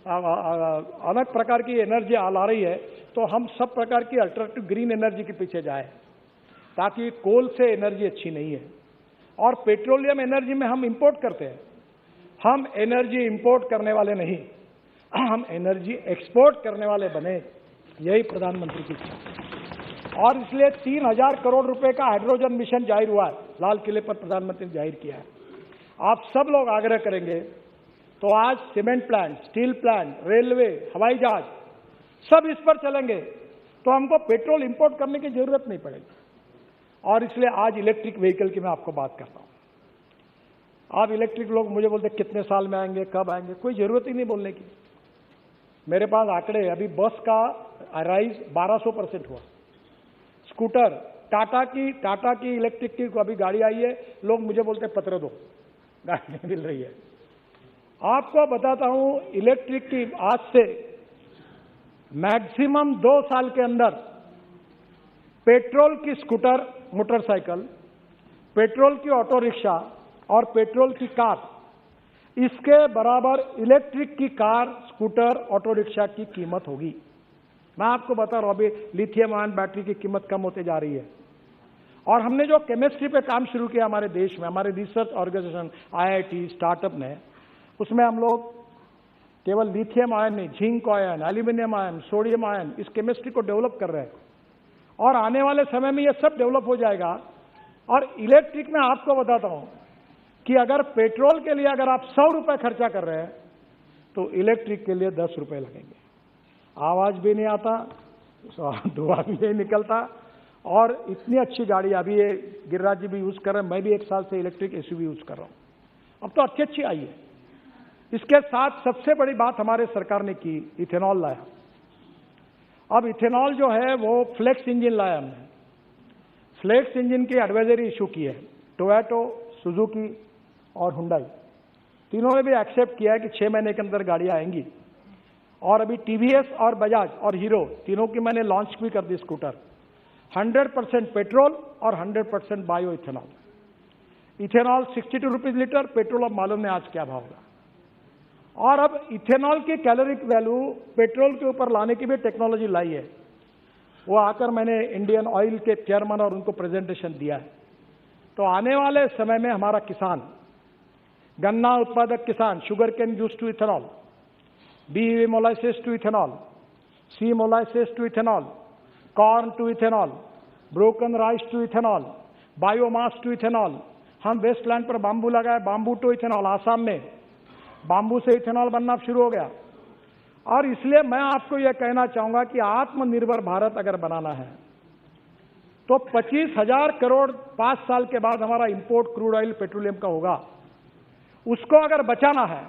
अनेक प्रकार की एनर्जी आ रही है। तो हम सब प्रकार की अल्टरनेटिव ग्रीन एनर्जी के पीछे जाए, ताकि कोल से एनर्जी अच्छी नहीं है। और पेट्रोलियम एनर्जी में हम इंपोर्ट करते हैं। हम एनर्जी इंपोर्ट करने वाले नहीं, हम एनर्जी एक्सपोर्ट करने वाले बने, यही प्रधानमंत्री की इच्छा। और इसलिए 3000 करोड़ रुपए का हाइड्रोजन मिशन जाहिर हुआ है, लाल किले पर प्रधानमंत्री ने जाहिर किया है। आप सब लोग आग्रह करेंगे तो आज cement plant, steel plant, railway, हवाई जहाज सब इस पर चलेंगे तो हमको पेट्रोल इंपोर्ट करने की जरूरत नहीं पड़ेगी। और इसलिए आज इलेक्ट्रिक व्हीकल की मैं आपको बात करता हूं। आप इलेक्ट्रिक लोग मुझे बोलते कितने साल में आएंगे, कब आएंगे, कोई जरूरत ही नहीं बोलने की। मेरे पास आंकड़े, अभी बस का राइज 1200% हुआ। स्कूटर, टाटा की इलेक्ट्रिक की अभी गाड़ी आई है, लोग मुझे बोलते पत्र दो, गाड़ी नहीं मिल रही है। आपको बताता हूं, इलेक्ट्रिक की आज से मैक्सिमम 2 साल के अंदर पेट्रोल की स्कूटर, मोटरसाइकिल, पेट्रोल की ऑटो रिक्शा और पेट्रोल की कार, इसके बराबर इलेक्ट्रिक की कार, स्कूटर, ऑटो रिक्शा की कीमत होगी। मैं आपको बता रहा हूं, अभी लिथियम आयन बैटरी की कीमत कम होते जा रही है। और हमने जो केमिस्ट्री पे काम शुरू किया हमारे देश में, हमारे रिसर्च ऑर्गेनाइजेशन, IIT, स्टार्टअप ने, उसमें हम लोग केवल लिथियम आयन नहीं, zinc ion, aluminium ion, sodium ion, इस केमिस्ट्री को डेवलप कर रहे हैं। और आने वाले समय में ये सब डेवलप हो जाएगा। और इलेक्ट्रिक में आपको बताता हूं कि अगर पेट्रोल के लिए अगर आप 100 रुपए खर्चा कर रहे हैं तो इलेक्ट्रिक के लिए 10 रुपए लगेंगे। आवाज भी नहीं आता, धुआं भी नहीं निकलता, और इतनी अच्छी गाड़ी अभी ये गिरिराज जी भी यूज कर रहे हैं, मैं भी 1 साल से इलेक्ट्रिक SUV यूज कर रहा हूं। अब तो अच्छी आई है। इसके साथ सबसे बड़ी बात हमारे सरकार ने की, इथेनॉल लाया। अब इथेनॉल जो है वो फ्लेक्स इंजन लाया हमने। फ्लेक्स इंजन की एडवाइजरी इशू की है टोयोटा, सुजुकी और हुंडई, तीनों ने भी एक्सेप्ट किया है कि 6 महीने के अंदर गाड़ियां आएंगी। और अभी TVS और बजाज और हीरो, तीनों की मैंने लॉन्च भी कर दी स्कूटर। 100% पेट्रोल और 100% bio ethanol. Ethanol 62 rupees litre, petrol अब मालूम नहीं आज क्या भाव होगा। और अब इथेनॉल की कैलोरिक वैल्यू पेट्रोल के ऊपर लाने की भी टेक्नोलॉजी लाई है। वो आकर मैंने इंडियन ऑयल के चेयरमैन और उनको प्रेजेंटेशन दिया है। तो आने वाले समय में हमारा किसान, गन्ना उत्पादक किसान, sugar cane juice to ethanol, B molasses to ethanol, C molasses to ethanol, corn to ethanol, broken rice to ethanol, biomass to ethanol. हम वेस्टलैंड पर बांबू लगाए, बांबू टू इथेनॉल। आसाम में बांबू से इथेनॉल बनना शुरू हो गया। और इसलिए मैं आपको यह कहना चाहूंगा कि आत्मनिर्भर भारत अगर बनाना है तो 25,000 करोड़ 5 साल के बाद हमारा इंपोर्ट क्रूड ऑयल पेट्रोलियम का होगा। उसको अगर बचाना है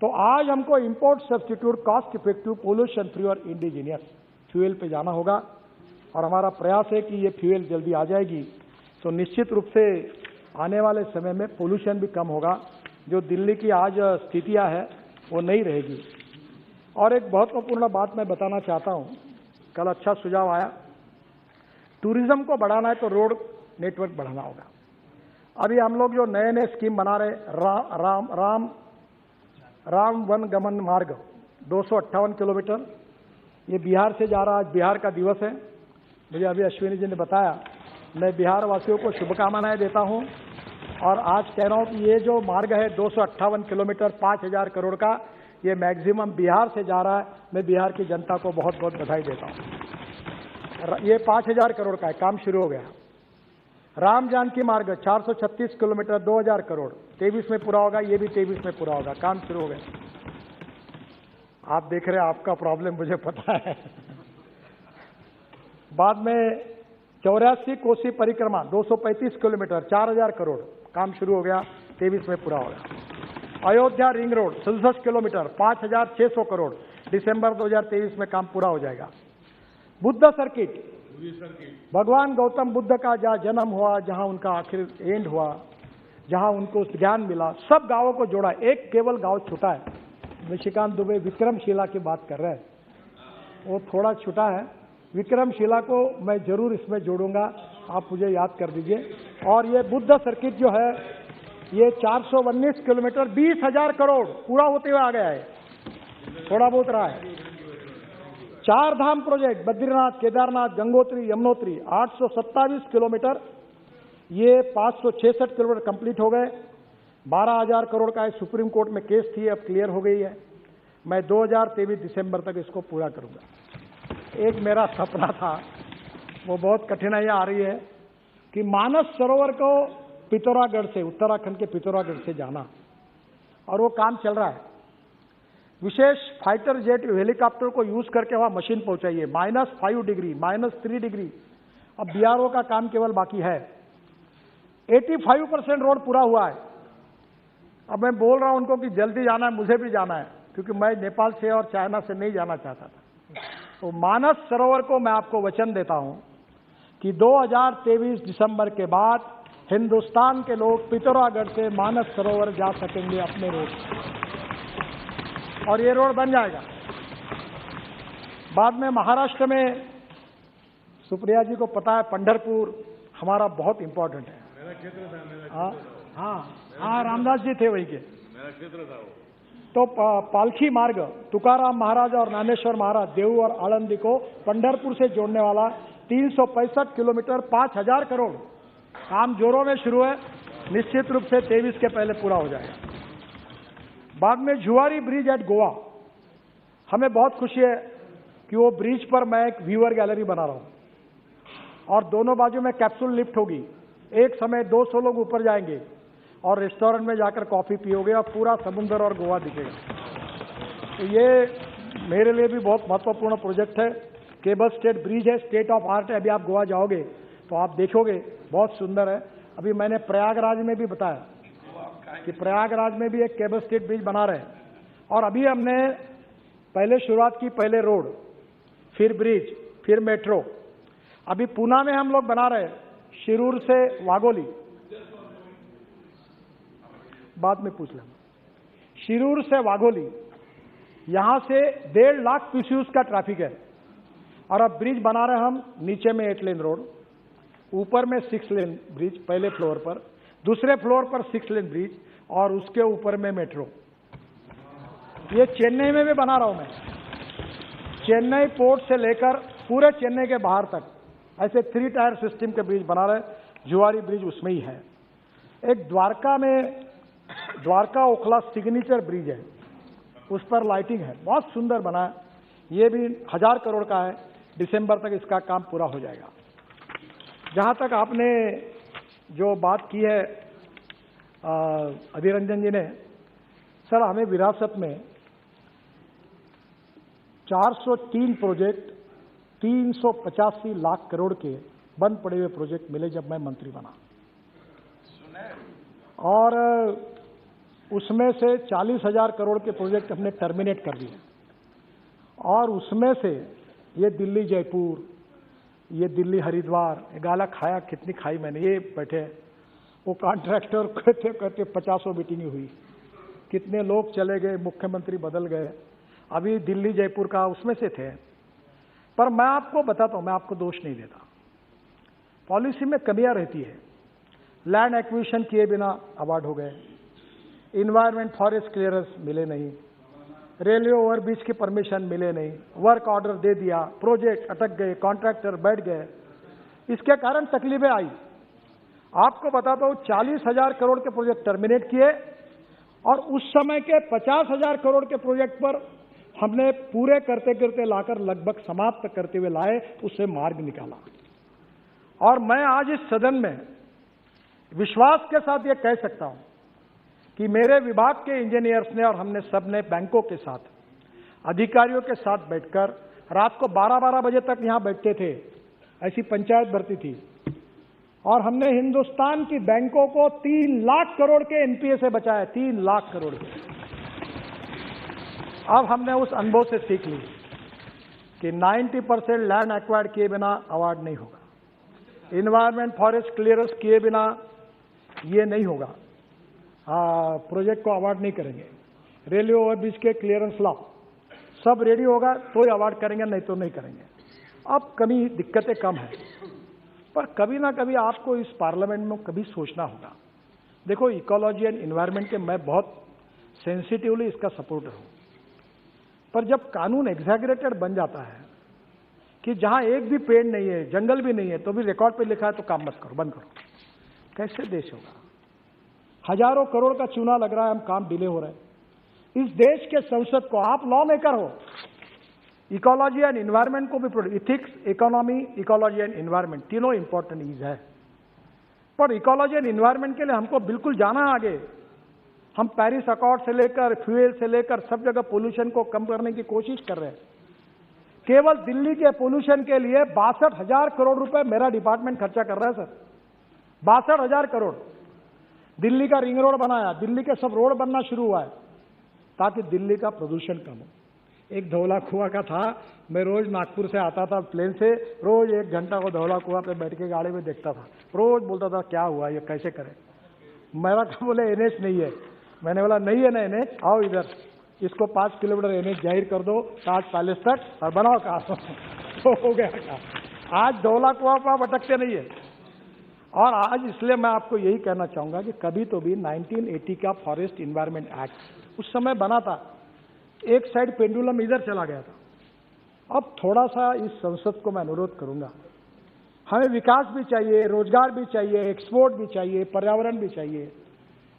तो आज हमको import substitute, cost effective, pollution free और इंडिजीनियस फ्यूल पे जाना होगा। और हमारा प्रयास है कि ये फ्यूल जल्दी आ जाएगी तो निश्चित रूप से आने वाले समय में पोल्यूशन भी कम होगा। जो दिल्ली की आज स्थितियां है वो नहीं रहेगी। और एक महत्वपूर्ण बात मैं बताना चाहता हूं, कल अच्छा सुझाव आया, टूरिज्म को बढ़ाना है तो रोड नेटवर्क बढ़ाना होगा। अभी हम लोग जो नए नए स्कीम बना रहे, राम वन गमन मार्ग 258 किलोमीटर, ये बिहार से जा रहा है। आज बिहार का दिवस है। मुझे अभी अश्विनी जी ने बताया, मैं बिहार वासियों को शुभकामनाएं देता हूं। और आज कह रहा हूं कि ये जो मार्ग है 258 किलोमीटर 5,000 करोड़ का, ये मैक्सिमम बिहार से जा रहा है। मैं बिहार की जनता को बहुत बहुत बधाई देता हूं। ये 5,000 करोड़ का है, काम शुरू हो गया। राम जानकी मार्ग 436 किलोमीटर 2,000 करोड़, 23 में पूरा होगा। ये भी 23 में पूरा होगा, काम शुरू हो गया। आप देख रहे हैं, आपका प्रॉब्लम मुझे पता है। बाद में 84 कोसी परिक्रमा 235 किलोमीटर 4,000 करोड़, काम शुरू हो गया, 23 में पूरा होगा। Ayodhya ring road 67 kilometre 5,600 crore, दिसंबर 2023 में काम पूरा हो जाएगा। बुद्ध सर्किट, भगवान गौतम बुद्ध का जहाँ जन्म हुआ, जहाँ उनका आखिर एंड हुआ, जहाँ उनको ज्ञान मिला, सब गांवों को जोड़ा। एक केवल गांव छूटा है, निशिकांत दुबे विक्रमशिला की बात कर रहे हैं, वो थोड़ा छूटा है। विक्रमशिला को मैं जरूर इसमें जोड़ूंगा, आप मुझे याद कर दीजिए। और ये बुद्ध सर्किट जो है ये 419 किलोमीटर 20,000 करोड़ पूरा होते हुए आ गया है, थोड़ा बहुत रहा है। 4 धाम प्रोजेक्ट बद्रीनाथ, केदारनाथ, गंगोत्री, यमुनोत्री 827 किलोमीटर, ये 566 किलोमीटर कंप्लीट हो गए। 12,000 करोड़ का सुप्रीम कोर्ट में केस थी, अब क्लियर हो गई है। मैं 2023 दिसंबर तक इसको पूरा करूंगा। एक मेरा सपना था, वो बहुत कठिनाइयां आ रही है कि मानस सरोवर को पिथौरागढ़ से, उत्तराखंड के पिथौरागढ़ से जाना, और वो काम चल रहा है। विशेष फाइटर जेट हेलीकॉप्टर को यूज करके वहां मशीन पहुंचाइए। -5 degree, -3 degree. अब BRO का काम केवल बाकी है। 85% रोड पूरा हुआ है। अब मैं बोल रहा हूं उनको कि जल्दी जाना है, मुझे भी जाना है, क्योंकि मैं नेपाल से और चाइना से नहीं जाना चाहता था। तो मानस सरोवर को मैं आपको वचन देता हूं कि 2023 दिसंबर के बाद हिंदुस्तान के लोग पिथौरागढ़ से मानस सरोवर जा सकेंगे अपने रोड, और ये रोड बन जाएगा। बाद में महाराष्ट्र में, सुप्रिया जी को पता है, पंढरपुर हमारा बहुत इंपॉर्टेंट है। मेरा क्षेत्र था, हाँ रामदास जी थे वही के, मेरा क्षेत्र था वो। तो पालखी मार्ग तुकाराम महाराज और ज्ञानेश्वर महाराज देव और आळंदी को पंढरपुर से जोड़ने वाला 365 किलोमीटर 5000 करोड़ काम जोरों में शुरू है। निश्चित रूप से 23 के पहले पूरा हो जाएगा। बाद में जुआरी ब्रिज एट गोवा, हमें बहुत खुशी है कि वो ब्रिज पर मैं एक व्यूअर गैलरी बना रहा हूं और दोनों बाजू में कैप्सूल लिफ्ट होगी। एक समय 200 लोग ऊपर जाएंगे और रेस्टोरेंट में जाकर कॉफी पियोगे और पूरा समुद्र और गोवा दिखेगा। तो ये मेरे लिए भी बहुत महत्वपूर्ण प्रोजेक्ट है। केबल स्टेट ब्रिज है, स्टेट ऑफ आर्ट है। अभी आप गोवा जाओगे तो आप देखोगे बहुत सुंदर है। अभी मैंने प्रयागराज में भी बताया कि प्रयागराज में भी एक केबल स्टेट ब्रिज बना रहे हैं और अभी हमने पहले शुरुआत की, पहले रोड, फिर ब्रिज, फिर मेट्रो। अभी पूना में हम लोग बना रहे हैं, शिरूर से वाघोली, बाद में पूछ लेना, शिरूर से वाघोली, यहां से 1.5 लाख पीसीयूस का ट्रैफिक है। और अब ब्रिज बना रहे हम, नीचे में 8 लेन रोड, ऊपर में 6 लेन ब्रिज पहले फ्लोर पर, दूसरे फ्लोर पर 6 लेन ब्रिज और उसके ऊपर में मेट्रो। ये चेन्नई में भी बना रहा हूं मैं। चेन्नई पोर्ट से लेकर पूरे चेन्नई के बाहर तक ऐसे 3 टायर सिस्टम के ब्रिज बना रहे। जुआरी ब्रिज उसमें ही है। एक द्वारका में द्वारका ओखला सिग्नेचर ब्रिज है, उस पर लाइटिंग है, बहुत सुंदर बना है। ये भी 1000 करोड़ का है। दिसंबर तक इसका काम पूरा हो जाएगा। जहां तक आपने जो बात की है अधीर रंजन जी ने, सर हमें विरासत में 403 प्रोजेक्ट 385 लाख करोड़ के बंद पड़े हुए प्रोजेक्ट मिले जब मैं मंत्री बना, और उसमें से 40,000 करोड़ के प्रोजेक्ट हमने टर्मिनेट कर दिए। और उसमें से ये दिल्ली जयपुर, ये दिल्ली हरिद्वार, गाला खाया कितनी खाई मैंने। ये बैठे वो कॉन्ट्रैक्टर कहते कहते 50 मीटिंग हुई, कितने लोग चले गए, मुख्यमंत्री बदल गए। अभी दिल्ली जयपुर का उसमें से थे। पर मैं आपको बताता हूं, मैं आपको दोष नहीं देता, पॉलिसी में कमियां रहती है। लैंड एक्विजिशन किए बिना अवार्ड हो गए, इन्वायरमेंट फॉरेस्ट क्लियरेंस मिले नहीं, रेलवे ओवरब्रिज की परमिशन मिले नहीं, वर्क ऑर्डर दे दिया, प्रोजेक्ट अटक गए, कॉन्ट्रैक्टर बैठ गए। इसके कारण तकलीफें आई। आपको बताता हूं 40,000 करोड़ के प्रोजेक्ट टर्मिनेट किए और उस समय के 50,000 करोड़ के प्रोजेक्ट पर हमने पूरे करते करते लाकर लगभग समाप्त करते हुए लाए, उससे मार्ग निकाला। और मैं आज इस सदन में विश्वास के साथ ये कह सकता हूं कि मेरे विभाग के इंजीनियर्स ने और हमने सब ने बैंकों के साथ, अधिकारियों के साथ बैठकर रात को 12-12 बजे तक यहां बैठते थे। ऐसी पंचायत भर्ती थी और हमने हिंदुस्तान की बैंकों को 3 लाख करोड़ के एनपीए से बचाया, 3 लाख करोड़ के। अब हमने उस अनुभव से सीख ली कि 90% लैंड एक्वायर्ड किए बिना अवार्ड नहीं होगा, इन्वायरमेंट फॉरेस्ट क्लियरेंस किए बिना ये नहीं होगा, प्रोजेक्ट को अवार्ड नहीं करेंगे। रेलवे ओवरब्रिज के क्लियरेंस लाओ, सब रेडी होगा तो ही अवार्ड करेंगे, नहीं तो नहीं करेंगे। अब कभी दिक्कतें कम है, पर कभी ना कभी आपको इस पार्लियामेंट में कभी सोचना होगा। देखो, इकोलॉजी एंड इन्वायरमेंट के मैं बहुत सेंसिटिवली इसका सपोर्टर हूं, पर जब कानून एग्जैगरेटेड बन जाता है कि जहां एक भी पेड़ नहीं है, जंगल भी नहीं है, तो भी रिकॉर्ड पे लिखा है तो काम मत करो, बंद करो, कैसे देश होगा? हजारों करोड़ का चूना लग रहा है, हम काम डिले हो रहे हैं। इस देश के संसद को, आप लॉ मेकर हो, इकोलॉजी एंड इन्वायरमेंट को भी, ethics, economy, ecology and environment तीनों इंपॉर्टेंट चीज है। पर इकोलॉजी एंड इन्वायरमेंट के लिए हमको बिल्कुल जाना है आगे। हम पेरिस अकॉर्ड से लेकर फ्यूल से लेकर सब जगह पोल्यूशन को कम करने की कोशिश कर रहे हैं। केवल दिल्ली के पोल्यूशन के लिए 62,000 करोड़ रुपए मेरा डिपार्टमेंट खर्चा कर रहा है सर, 62,000 करोड़। दिल्ली का रिंग रोड बनाया, दिल्ली के सब रोड बनना शुरू हुआ है ताकि दिल्ली का प्रदूषण कम हो। एक धौला कुआं का था, मैं रोज नागपुर से आता था प्लेन से, रोज 1 घंटा को धौला कुआं पे बैठ के गाड़ी में देखता था, रोज बोलता था क्या हुआ, ये कैसे करें। मेरा क्या बोले एनएच नहीं है, मैंने बोला नहीं है ना एनएच, आओ इधर, इसको 5 किलोमीटर एनएच जाहिर कर दो ताज पैलेस तक और बनाओ काम। तो हो गया काम। आज धौला कुआं पर भटकते नहीं है। और आज इसलिए मैं आपको यही कहना चाहूंगा कि कभी तो भी 1980 का फॉरेस्ट इन्वायरमेंट एक्ट उस समय बना था, एक साइड पेंडुलम इधर चला गया था। अब थोड़ा सा इस संसद को मैं अनुरोध करूंगा, हमें विकास भी चाहिए, रोजगार भी चाहिए, एक्सपोर्ट भी चाहिए, पर्यावरण भी चाहिए।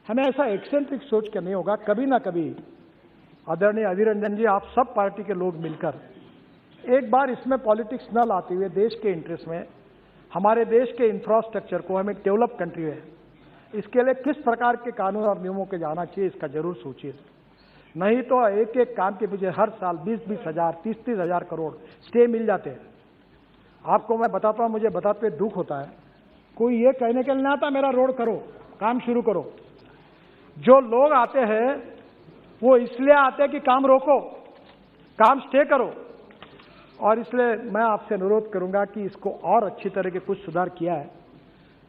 हमें ऐसा एक्सेंट्रिक सोच के नहीं होगा। कभी ना कभी आदरणीय अधीर रंजन जी, आप सब पार्टी के लोग मिलकर एक बार इसमें पॉलिटिक्स न लाते हुए देश के इंटरेस्ट में, हमारे देश के इंफ्रास्ट्रक्चर को, हम एक डेवलप कंट्री है, इसके लिए किस प्रकार के कानून और नियमों के जाना चाहिए, इसका जरूर सोचिए। नहीं तो एक एक काम के पीछे हर साल 20-20 हजार, 30-30 हजार करोड़ स्टे मिल जाते हैं। आपको मैं बताता हूं, मुझे बताते हुए दुख होता है, कोई ये कहने के लिए ना आता मेरा रोड करो, काम शुरू करो। जो लोग आते हैं वो इसलिए आते हैं कि काम रोको, काम स्टे करो। और इसलिए मैं आपसे अनुरोध करूंगा कि इसको और अच्छी तरह के कुछ सुधार किया है,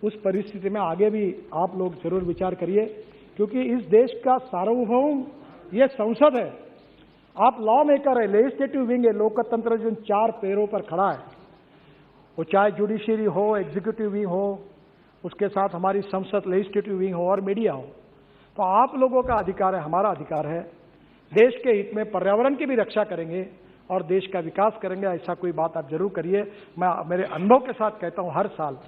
उस परिस्थिति में आगे भी आप लोग जरूर विचार करिए, क्योंकि इस देश का सार्वभौम ये संसद है। आप लॉ मेकर है, लेजिस्लेटिव विंग है, लोकतंत्र जो 4 पैरों पर खड़ा है, वो चाहे जुडिशियरी हो, एग्जीक्यूटिव विंग हो, उसके साथ हमारी संसद लेजिस्लेटिव विंग हो और मीडिया हो। तो आप लोगों का अधिकार है, हमारा अधिकार है, देश के हित में पर्यावरण की भी रक्षा करेंगे और देश का विकास करेंगे। ऐसा कोई बात आप जरूर करिए। मैं मेरे अनुभव के साथ कहता हूं, हर साल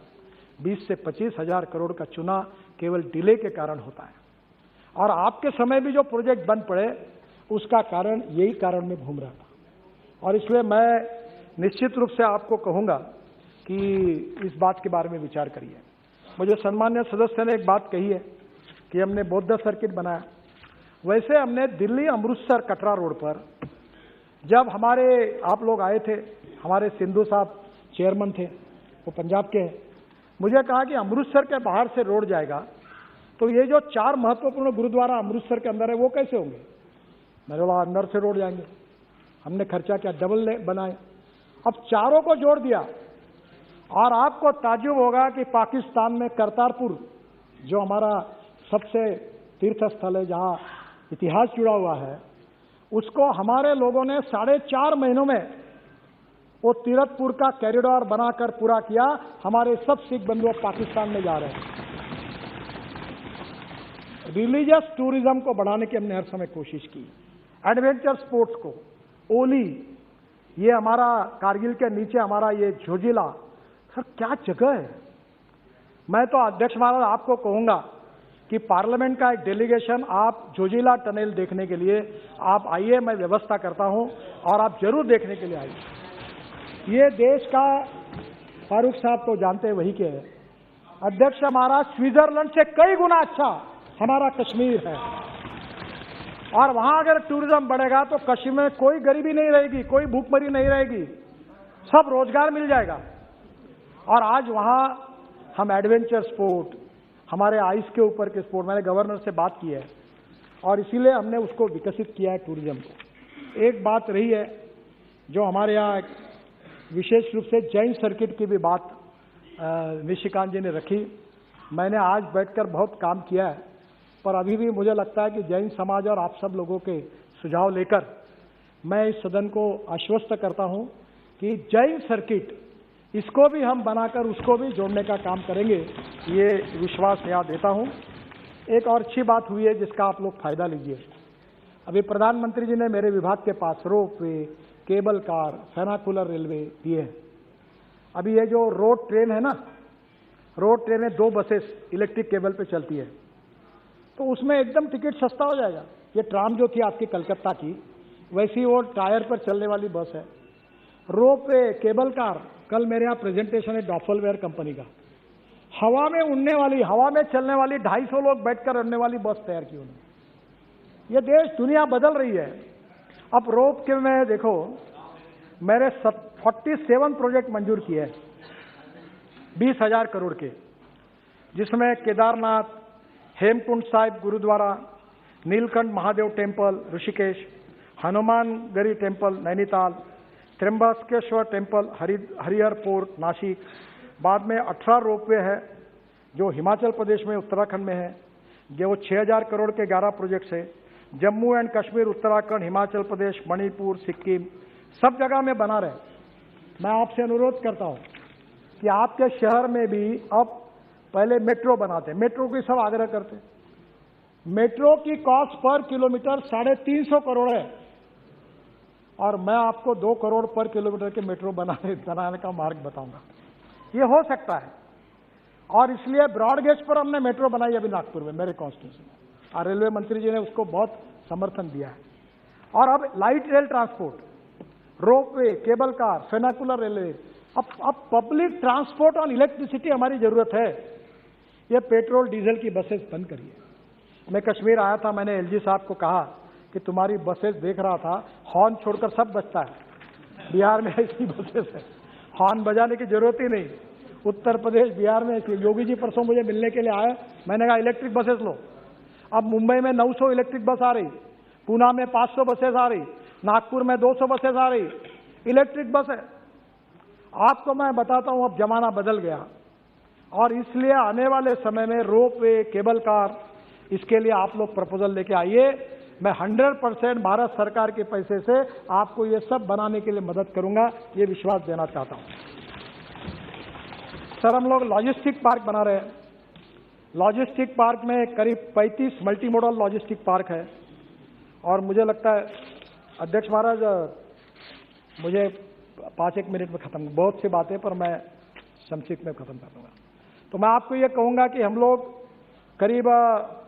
20 से 25 हजार करोड़ का चुना केवल डिले के कारण होता है, और आपके समय भी जो प्रोजेक्ट बंद पड़े उसका कारण यही कारण में घूम रहा था। और इसलिए मैं निश्चित रूप से आपको कहूंगा कि इस बात के बारे में विचार करिए। मुझे सम्मान्य सदस्य ने एक बात कही है कि हमने बौद्ध सर्किट बनाया। वैसे हमने दिल्ली अमृतसर कटरा रोड पर, जब हमारे आप लोग आए थे, हमारे सिंधु साहब चेयरमैन थे, वो पंजाब के हैं, मुझे कहा कि अमृतसर के बाहर से रोड जाएगा तो ये जो 4 महत्वपूर्ण गुरुद्वारा अमृतसर के अंदर है वो कैसे होंगे। मैंने बोला अंदर से रोड जाएंगे। हमने खर्चा किया, डबल बनाए, अब चारों को जोड़ दिया। और आपको ताज्जुब होगा कि पाकिस्तान में करतारपुर, जो हमारा सबसे तीर्थ स्थल है, जहां इतिहास जुड़ा हुआ है, उसको हमारे लोगों ने 4.5 महीनों में वो तीरथपुर का कॉरिडोर बनाकर पूरा किया। हमारे सब सिख बंधु पाकिस्तान में जा रहे हैं। रिलीजियस टूरिज्म को बढ़ाने की हमने हर समय कोशिश की। एडवेंचर स्पोर्ट्स को, ओली, ये हमारा कारगिल के नीचे हमारा ये झोजिला, सर क्या जगह है। मैं तो अध्यक्ष महाराज आपको कहूंगा कि पार्लियामेंट का एक डेलीगेशन आप झोजिला टनल देखने के लिए आप आइए, मैं व्यवस्था करता हूं और आप जरूर देखने के लिए आइए। ये देश का, फारूक साहब तो जानते हैं वही के हैं, अध्यक्ष महाराज स्विट्जरलैंड से कई गुना अच्छा हमारा कश्मीर है। और वहां अगर टूरिज्म बढ़ेगा तो कश्मीर में कोई गरीबी नहीं रहेगी, कोई भूखमरी नहीं रहेगी, सब रोजगार मिल जाएगा। और आज वहां हम एडवेंचर स्पोर्ट, हमारे आइस के ऊपर के स्पोर्ट, मैंने गवर्नर से बात की है और इसीलिए हमने उसको विकसित किया है टूरिज्म को। एक बात रही है जो हमारे यहाँ विशेष रूप से जैन सर्किट की भी बात निशिकांत जी ने रखी। मैंने आज बैठकर बहुत काम किया है, पर अभी भी मुझे लगता है कि जैन समाज और आप सब लोगों के सुझाव लेकर मैं इस सदन को आश्वस्त करता हूं कि जैन सर्किट, इसको भी हम बनाकर उसको भी जोड़ने का काम करेंगे, ये विश्वास यहाँ देता हूं। एक और अच्छी बात हुई है जिसका आप लोग फायदा लीजिए। अभी प्रधानमंत्री जी ने मेरे विभाग के पास ropeway, cable car, funicular railway दिए हैं। अभी ये जो रोड ट्रेन है ना, रोड ट्रेन है, 2 बसेस इलेक्ट्रिक केबल पे चलती है, तो उसमें एकदम टिकट सस्ता हो जाएगा। ये ट्राम जो थी आपकी कलकत्ता की, वैसी वो टायर पर चलने वाली बस है। रोपवे, केबल कार, कल मेरे यहाँ प्रेजेंटेशन है डॉफलवेयर कंपनी का, हवा में उड़ने वाली, हवा में चलने वाली, 250 लोग बैठकर उड़ने वाली बस तैयार की उन्होंने। ये देश, दुनिया बदल रही है। अब रोप के में देखो, मेरे 47 प्रोजेक्ट मंजूर किए हैं 20,000 करोड़ के, जिसमें Kedarnath, Hemkund Sahib Gurudwara, Neelkanth Mahadev temple Rishikesh, Hanumangarhi temple Nainital, Trimbakeshwar temple Harihar port Nashik. बाद में 18 रोपवे है जो हिमाचल प्रदेश में, उत्तराखंड में है, जो 6,000 करोड़ के 11 प्रोजेक्ट्स है। जम्मू एंड कश्मीर, उत्तराखंड, हिमाचल प्रदेश, मणिपुर, सिक्किम, सब जगह में बना रहे। मैं आपसे अनुरोध करता हूं कि आपके शहर में भी अब पहले मेट्रो बनाते, मेट्रो की सब आग्रह करते। मेट्रो की कॉस्ट पर किलोमीटर 350 करोड़ है और मैं आपको 2 करोड़ पर किलोमीटर के मेट्रो बनाने का मार्ग बताऊंगा। ये हो सकता है और इसलिए ब्रॉड गेज पर हमने मेट्रो बनाई अभी नागपुर में, मेरे कॉन्स्टिट्यूंसी में, और रेलवे मंत्री जी ने उसको बहुत समर्थन दिया है। और अब light rail transport, ropeway, cable car, funicular railway, अब पब्लिक ट्रांसपोर्ट ऑन इलेक्ट्रिसिटी हमारी जरूरत है। ये पेट्रोल डीजल की बसेस बंद करिए। मैं कश्मीर आया था, मैंने एलजी साहब को कहा कि तुम्हारी बसेस देख रहा था, हॉर्न छोड़कर सब बजता है। बिहार में ऐसी बसेस है, हॉर्न बजाने की जरूरत ही नहीं। उत्तर प्रदेश, बिहार में ऐसी। योगी जी परसों मुझे मिलने के लिए आए, मैंने कहा इलेक्ट्रिक बसेस लो। अब मुंबई में 900 इलेक्ट्रिक बस आ रही, पूना में 500 बसेस आ रही, नागपुर में 200 बसेस आ रही, इलेक्ट्रिक बस है। आपको मैं बताता हूं, अब जमाना बदल गया और इसलिए आने वाले समय में रोपवे, केबल कार, इसके लिए आप लोग प्रपोजल लेके आइए। मैं 100% भारत सरकार के पैसे से आपको ये सब बनाने के लिए मदद करूंगा, ये विश्वास देना चाहता हूं। सर, हम लोग लॉजिस्टिक पार्क बना रहे हैं। लॉजिस्टिक पार्क में करीब 35 मल्टी मॉडल लॉजिस्टिक पार्क है और मुझे लगता है अध्यक्ष महाराज, मुझे 5-1 मिनट में खत्म, बहुत सी बातें पर मैं संक्षिप्त में खत्म कर दूंगा। तो मैं आपको ये कहूंगा कि हम लोग करीब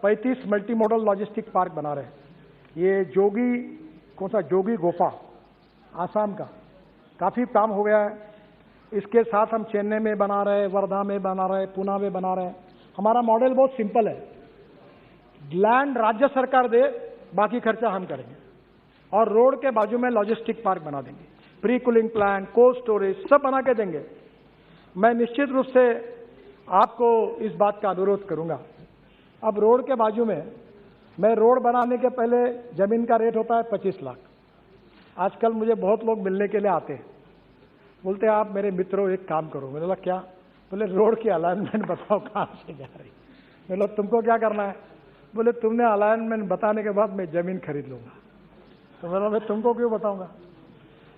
35 मल्टी मॉडल लॉजिस्टिक पार्क बना रहे हैं। ये जोगी, कौन सा जोगी गोफा, आसाम का, काफी काम हो गया है। इसके साथ हम चेन्नई में बना रहे हैं, वर्धा में बना रहे हैं, पूना में बना रहे हैं। हमारा मॉडल बहुत सिंपल है, लैंड राज्य सरकार दे, बाकी खर्चा हम करेंगे और रोड के बाजू में लॉजिस्टिक पार्क बना देंगे, pre cooling plant, cold storage सब बना के देंगे। मैं निश्चित रूप से आपको इस बात का अनुरोध करूंगा। अब रोड के बाजू में, मैं रोड बनाने के पहले जमीन का रेट होता है 25 लाख। आजकल मुझे बहुत लोग मिलने के लिए आते हैं, बोलते हैं आप मेरे मित्रों एक काम करो। मैंने बोला क्या? बोले रोड की अलाइनमेंट बताओ कहाँ से जा रही। मैं बोला तुमको क्या करना है? बोले तुमने अलाइनमेंट बताने के बाद मैं जमीन खरीद लूंगा। तो बोला मैं तुमको क्यों बताऊंगा?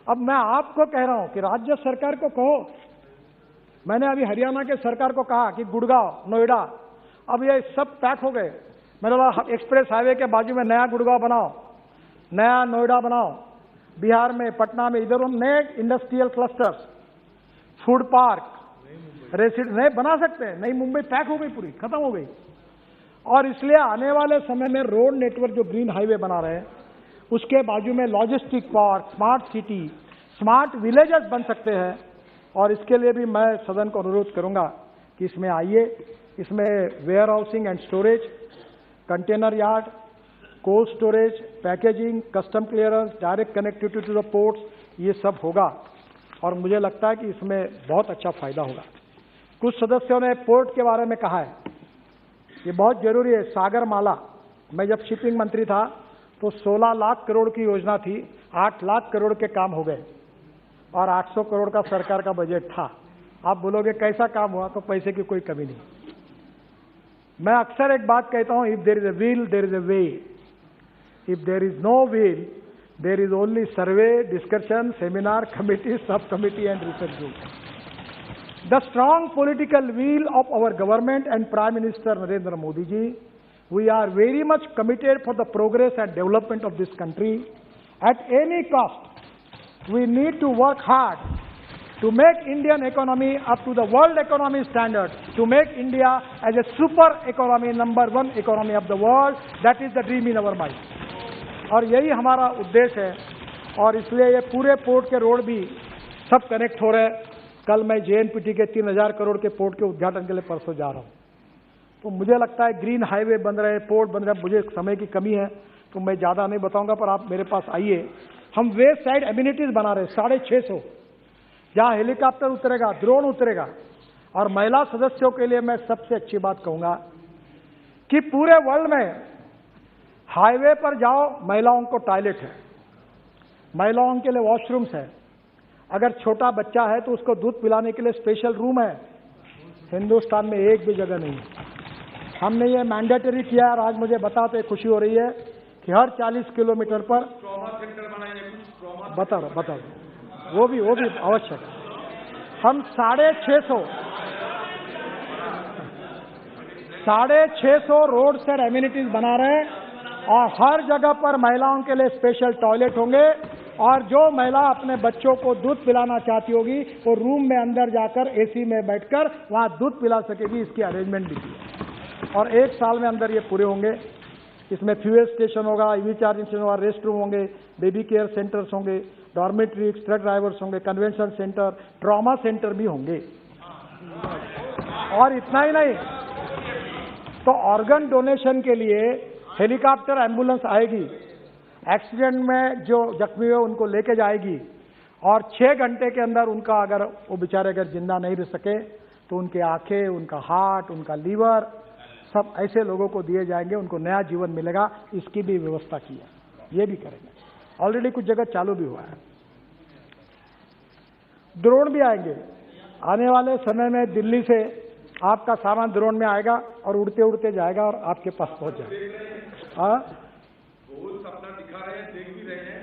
अब मैं आपको कह रहा हूं कि राज्य सरकार को कहो। मैंने अभी हरियाणा के सरकार को कहा कि गुड़गांव, नोएडा, अब ये सब पैक हो गए। मैंने बोला एक्सप्रेस हाईवे के बाजू में नया गुड़गांव बनाओ, नया नोएडा बनाओ, बिहार में, पटना में, इधर हम नए industrial clusters, food park, residence नए बना सकते हैं। नई मुंबई पैक हो गई, पूरी खत्म हो गई। और इसलिए आने वाले समय में रोड नेटवर्क जो ग्रीन हाईवे बना रहे हैं, उसके बाजू में logistic park, smart city, smart villages बन सकते हैं। और इसके लिए भी मैं सदन को अनुरोध करूंगा कि इसमें आइए। इसमें warehousing and storage, container yard, cold storage, packaging, custom clearance, direct connectivity to the ports, ये सब होगा और मुझे लगता है कि इसमें बहुत अच्छा फायदा होगा। कुछ सदस्यों ने पोर्ट के बारे में कहा है, ये बहुत जरूरी है। सागरमाला, मैं जब शिपिंग मंत्री था तो 16 लाख करोड़ की योजना थी, 8 लाख करोड़ के काम हो गए और 800 करोड़ का सरकार का बजट था। आप बोलोगे कैसा काम हुआ? तो पैसे की कोई कमी नहीं। मैं अक्सर एक बात कहता हूं, if there is a will there is a way, if there is no will there is only survey, discussion, seminar, committee, sub committee and research group. The strong political will of our government and Prime Minister Narendra Modi ji, we are very much committed for the progress and development of this country. At any cost, we need to work hard to make Indian economy up to the world economy standard, to make India as a super economy, number 1 economy of the world. That is the dream in our mind. और यही हमारा उद्देश्य है और इसलिए ये पूरे पोर्ट के रोड भी सब कनेक्ट हो रहे हैं। कल मैं जेएनपीटी के 3000 करोड़ के पोर्ट के उद्घाटन के लिए परसों जा रहा हूं। तो मुझे लगता है ग्रीन हाईवे बन रहे, पोर्ट बन रहे। मुझे समय की कमी है तो मैं ज्यादा नहीं बताऊंगा, पर आप मेरे पास आइए। हम वेस्ट साइड एम्यूनिटीज बना रहे 650, जहां हेलीकॉप्टर उतरेगा, ड्रोन उतरेगा। और महिला सदस्यों के लिए मैं सबसे अच्छी बात कहूंगा कि पूरे वर्ल्ड में हाईवे पर जाओ, महिलाओं को टॉयलेट है, महिलाओं के लिए वॉशरूम्स है। अगर छोटा बच्चा है तो उसको दूध पिलाने के लिए स्पेशल रूम है। हिंदुस्तान में एक भी जगह नहीं है। हमने ये मैंडेटरी किया और आज मुझे बताते खुशी हो रही है कि हर 40 किलोमीटर पर बता दो, वो भी आवश्यक है। हम 650 650 रोड्स और एमिनिटीज बना रहे हैं और हर जगह पर महिलाओं के लिए स्पेशल टॉयलेट होंगे और जो महिला अपने बच्चों को दूध पिलाना चाहती होगी वो रूम में अंदर जाकर एसी में बैठकर वहां दूध पिला सकेगी। इसकी अरेंजमेंट भी की और 1 साल में अंदर ये पूरे होंगे। इसमें फ्यूएल स्टेशन होगा, ईवी चार्जिंग स्टेशन होगा, रेस्ट रूम होंगे, बेबी केयर सेंटर्स होंगे, डॉर्मेट्री, ट्रक ड्राइवर्स होंगे, कन्वेंशन सेंटर, ट्रॉमा सेंटर भी होंगे। और इतना ही नहीं, तो ऑर्गन डोनेशन के लिए हेलीकॉप्टर एम्बुलेंस आएगी, एक्सीडेंट में जो जख्मी हुए उनको लेके जाएगी और 6 घंटे के अंदर उनका अगर वो बेचारे अगर जिंदा नहीं रह सके तो उनके आंखें, उनका हार्ट, उनका लीवर सब ऐसे लोगों को दिए जाएंगे, उनको नया जीवन मिलेगा। इसकी भी व्यवस्था की है, ये भी करेंगे। ऑलरेडी कुछ जगह चालू भी हुआ है। ड्रोन भी आएंगे आने वाले समय में। दिल्ली से आपका सामान ड्रोन में आएगा और उड़ते उड़ते जाएगा और आपके पास पहुंच जाएगा। हाँ, बहुत सपना दिखा रहे हैं, देख भी रहे हैं।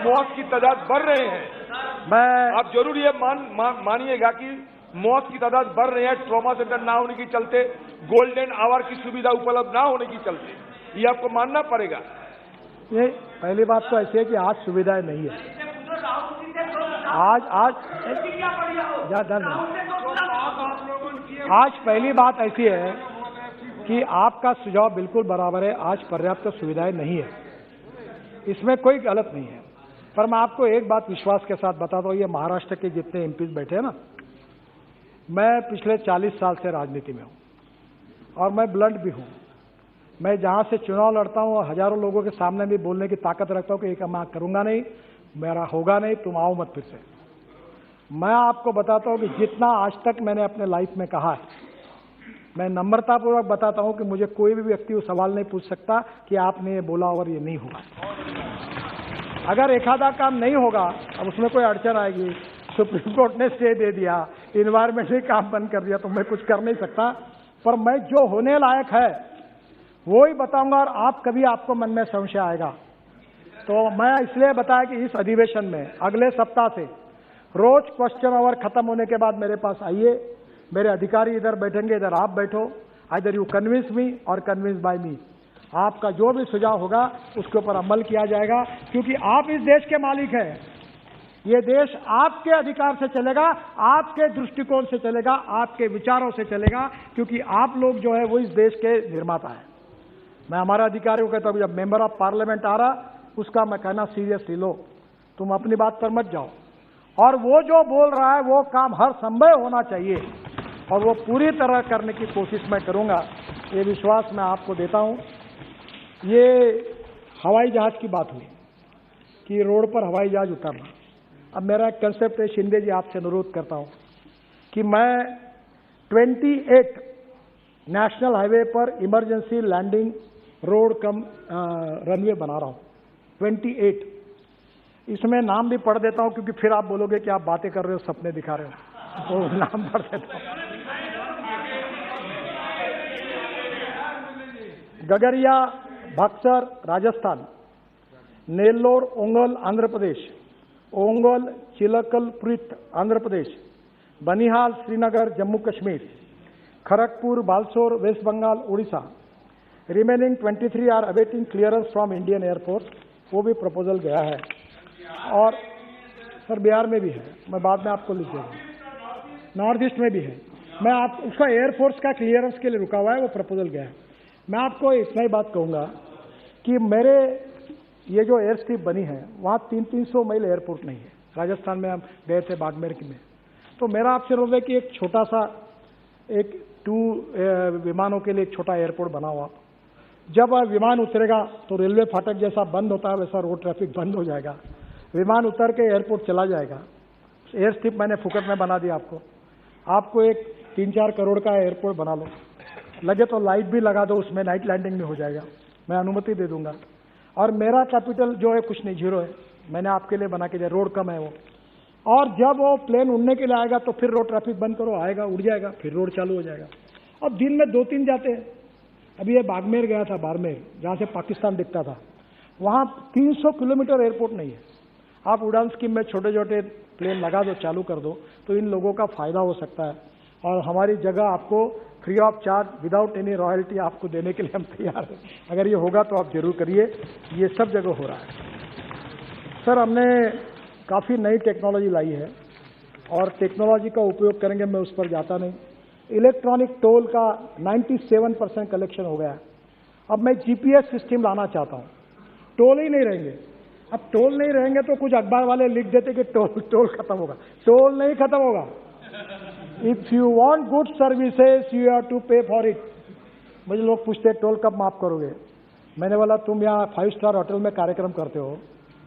मौत की तादाद बढ़ रहे हैं। आप जरूर ये मानिएगा कि मौत की तादाद बढ़ रही है ट्रॉमा सेंटर ना होने के चलते, गोल्डन आवर की सुविधा उपलब्ध ना होने के चलते, ये आपको मानना पड़ेगा। ये पहली बात तो ऐसी है कि आज सुविधाएं नहीं है। आज पहली बात ऐसी है कि आपका सुझाव बिल्कुल बराबर है। आज पर्याप्त सुविधाएं नहीं है, इसमें कोई गलत नहीं है। पर मैं आपको एक बात विश्वास के साथ बताता हूं, ये महाराष्ट्र के जितने एमपीज बैठे हैं ना, मैं पिछले 40 साल से राजनीति में हूं और मैं ब्लंट भी हूं। मैं जहां से चुनाव लड़ता हूं और हजारों लोगों के सामने भी बोलने की ताकत रखता हूं कि एक मैं करूंगा नहीं, मेरा होगा नहीं, तुम आओ मत फिर से। मैं आपको बताता हूं कि जितना आज तक मैंने अपने लाइफ में कहा है, मैं नम्रतापूर्वक बताता हूं कि मुझे कोई भी व्यक्ति वो सवाल नहीं पूछ सकता कि आपने ये बोला और ये नहीं होगा। अगर एक आधा काम नहीं होगा, अब उसमें कोई अड़चन आएगी, सुप्रीम कोर्ट ने स्टे दे दिया, इन्वायरमेंट ने काम बंद कर दिया, तो मैं कुछ कर नहीं सकता। पर मैं जो होने लायक है वो ही बताऊंगा और आप कभी आपको मन में संशय आएगा तो मैं इसलिए बताया कि इस अधिवेशन में अगले सप्ताह से रोज क्वेश्चन आवर खत्म होने के बाद मेरे पास आइए, मेरे अधिकारी इधर बैठेंगे, इधर आप बैठो, आइदर यू कन्विंस मी और कन्विंस बाय मी। आपका जो भी सुझाव होगा उसके ऊपर अमल किया जाएगा, क्योंकि आप इस देश के मालिक हैं। ये देश आपके अधिकार से चलेगा, आपके दृष्टिकोण से चलेगा, आपके विचारों से चलेगा, क्योंकि आप लोग जो है वो इस देश के निर्माता हैं। मैं हमारे अधिकारियों को कहता हूं, जब मेंबर ऑफ पार्लियामेंट आ रहा उसका मैं कहना सीरियसली लो, तुम अपनी बात पर मत जाओ, और वो जो बोल रहा है वो काम हर संभव होना चाहिए और वो पूरी तरह करने की कोशिश मैं करूंगा, ये विश्वास मैं आपको देता हूं। ये हवाई जहाज की बात हुई कि रोड पर हवाई जहाज उतरना। अब मेरा एक कंसेप्ट है, शिंदे जी आपसे अनुरोध करता हूं कि मैं 28 नेशनल हाईवे पर इमरजेंसी लैंडिंग रोड कम रनवे बना रहा हूं, 28। इसमें नाम भी पढ़ देता हूं क्योंकि फिर आप बोलोगे कि आप बातें कर रहे हो, सपने दिखा रहे हो, तो नाम पढ़ देता हूं। Gagariya Buxar Rajasthan, Nellore Ongole Andhra Pradesh, Ongole Chilakaluripet Andhra Pradesh, Banihal Srinagar Jammu Kashmir, Kharagpur Balasore West Bengal Orissa. Remaining 23 are awaiting clearance from Indian air force, वो भी प्रपोजल गया है। और सर बिहार में भी है, मैं बाद में आपको लिख दूंगा, नॉर्थ ईस्ट में भी है। मैं आप उसका एयरफोर्स का क्लियरेंस के लिए रुका हुआ है, वो प्रपोजल गया है। मैं आपको इतना ही बात कहूंगा कि मेरे ये जो एयर स्ट्रिप बनी है वहाँ 300 मील एयरपोर्ट नहीं है। राजस्थान में हम गए थे बाड़मेर में, तो मेरा आपसे अनुरोध है कि एक छोटा सा एक 2 विमानों के लिए एक छोटा एयरपोर्ट बना हुआ। जब विमान उतरेगा तो रेलवे फाटक जैसा बंद होता है वैसा रोड ट्रैफिक बंद हो जाएगा, विमान उतर के एयरपोर्ट चला जाएगा। एयर स्ट्रिप मैंने फुकट में बना दिया आपको एक 3-4 करोड़ का एयरपोर्ट बना लो, लगे तो लाइट भी लगा दो उसमें, नाइट लैंडिंग भी हो जाएगा, मैं अनुमति दे दूंगा। और मेरा कैपिटल जो है कुछ नहीं, 0 है, मैंने आपके लिए बना के दिया, रोड कम है वो। और जब वो प्लेन उड़ने के लिए आएगा तो फिर रोड ट्रैफिक बंद करो, आएगा उड़ जाएगा, फिर रोड चालू हो जाएगा। अब दिन में 2-3 जाते हैं, अभी ये बाड़मेर गया था, बाड़मेर, जहाँ से पाकिस्तान दिखता था, वहाँ 300 किलोमीटर एयरपोर्ट नहीं है। आप उड़ान स्कीम में छोटे छोटे प्लेन लगा दो, चालू कर दो, तो इन लोगों का फायदा हो सकता है। और हमारी जगह आपको free of charge, without any royalty आपको देने के लिए हम तैयार हैं। अगर ये होगा तो आप जरूर करिए, ये सब जगह हो रहा है। सर, हमने काफ़ी नई टेक्नोलॉजी लाई है और टेक्नोलॉजी का उपयोग करेंगे, मैं उस पर जाता नहीं। इलेक्ट्रॉनिक टोल का 97% कलेक्शन हो गया है। अब मैं जीपीएस सिस्टम लाना चाहता हूँ। टोल ही नहीं रहेंगे। अब टोल नहीं रहेंगे तो कुछ अखबार वाले लिख देते कि टोल खत्म होगा। टोल नहीं खत्म होगा। If you want good services you have to pay for it. मुझे लोग पूछते टोल कब माफ करोगे? मैंने बोला तुम यहाँ 5 स्टार होटल में कार्यक्रम करते हो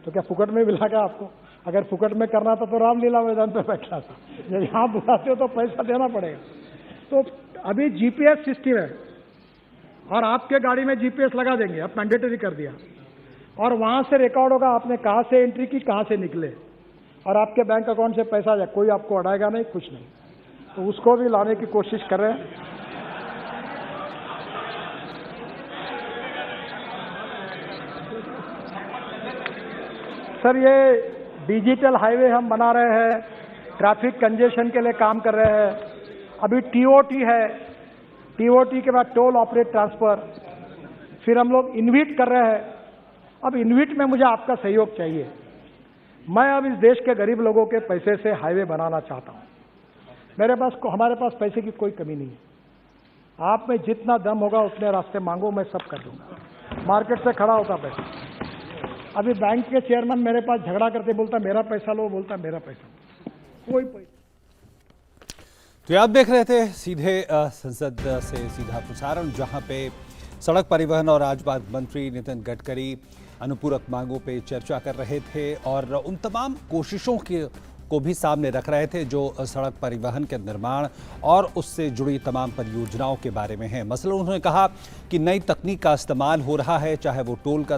तो क्या फुकट में मिला क्या आपको? अगर फुकट में करना था तो रामलीला मैदान पे बैठना था। जब यहाँ बुलाते हो तो पैसा देना पड़ेगा। तो अभी जीपीएस सिस्टम है और आपके गाड़ी में जीपीएस लगा देंगे, अब मैंडेटरी कर दिया, और वहां से रिकॉर्ड होगा आपने कहां से एंट्री की, कहां से निकले, और आपके बैंक अकाउंट से पैसा जाए, कोई आपको अड़ाएगा नहीं, कुछ नहीं। तो उसको भी लाने की कोशिश कर रहे हैं। सर, ये डिजिटल हाईवे हम बना रहे हैं, ट्रैफिक कंजेशन के लिए काम कर रहे हैं। अभी टीओटी है, टीओटी के बाद टोल ऑपरेट ट्रांसफर, फिर हम लोग इन्विट कर रहे हैं। अब इन्विट में मुझे आपका सहयोग चाहिए। मैं अब इस देश के गरीब लोगों के पैसे से हाईवे बनाना चाहता हूं। हमारे पास पैसे की कोई कमी नहीं है। आप में जितना दम होगा उतने रास्ते मांगो, मैं सब कर दूंगा। मार्केट से खड़ा होता पैसा। अभी बैंक के चेयरमैन मेरे पास झगड़ा करते, बोलता मेरा पैसा लो, बोलता मेरा पैसा, कोई पैसा। तो आप देख रहे थे सीधे संसद से सीधा प्रसारण, जहां पे सड़क परिवहन और राजमार्ग मंत्री नितिन गडकरी अनुपूरक मांगों पे चर्चा कर रहे थे और उन तमाम कोशिशों को भी सामने रख रहे थे जो सड़क परिवहन के निर्माण और उससे जुड़ी तमाम परियोजनाओं के बारे में है। मसलन उन्होंने कहा कि नई तकनीक का इस्तेमाल हो रहा है, चाहे वो टोल का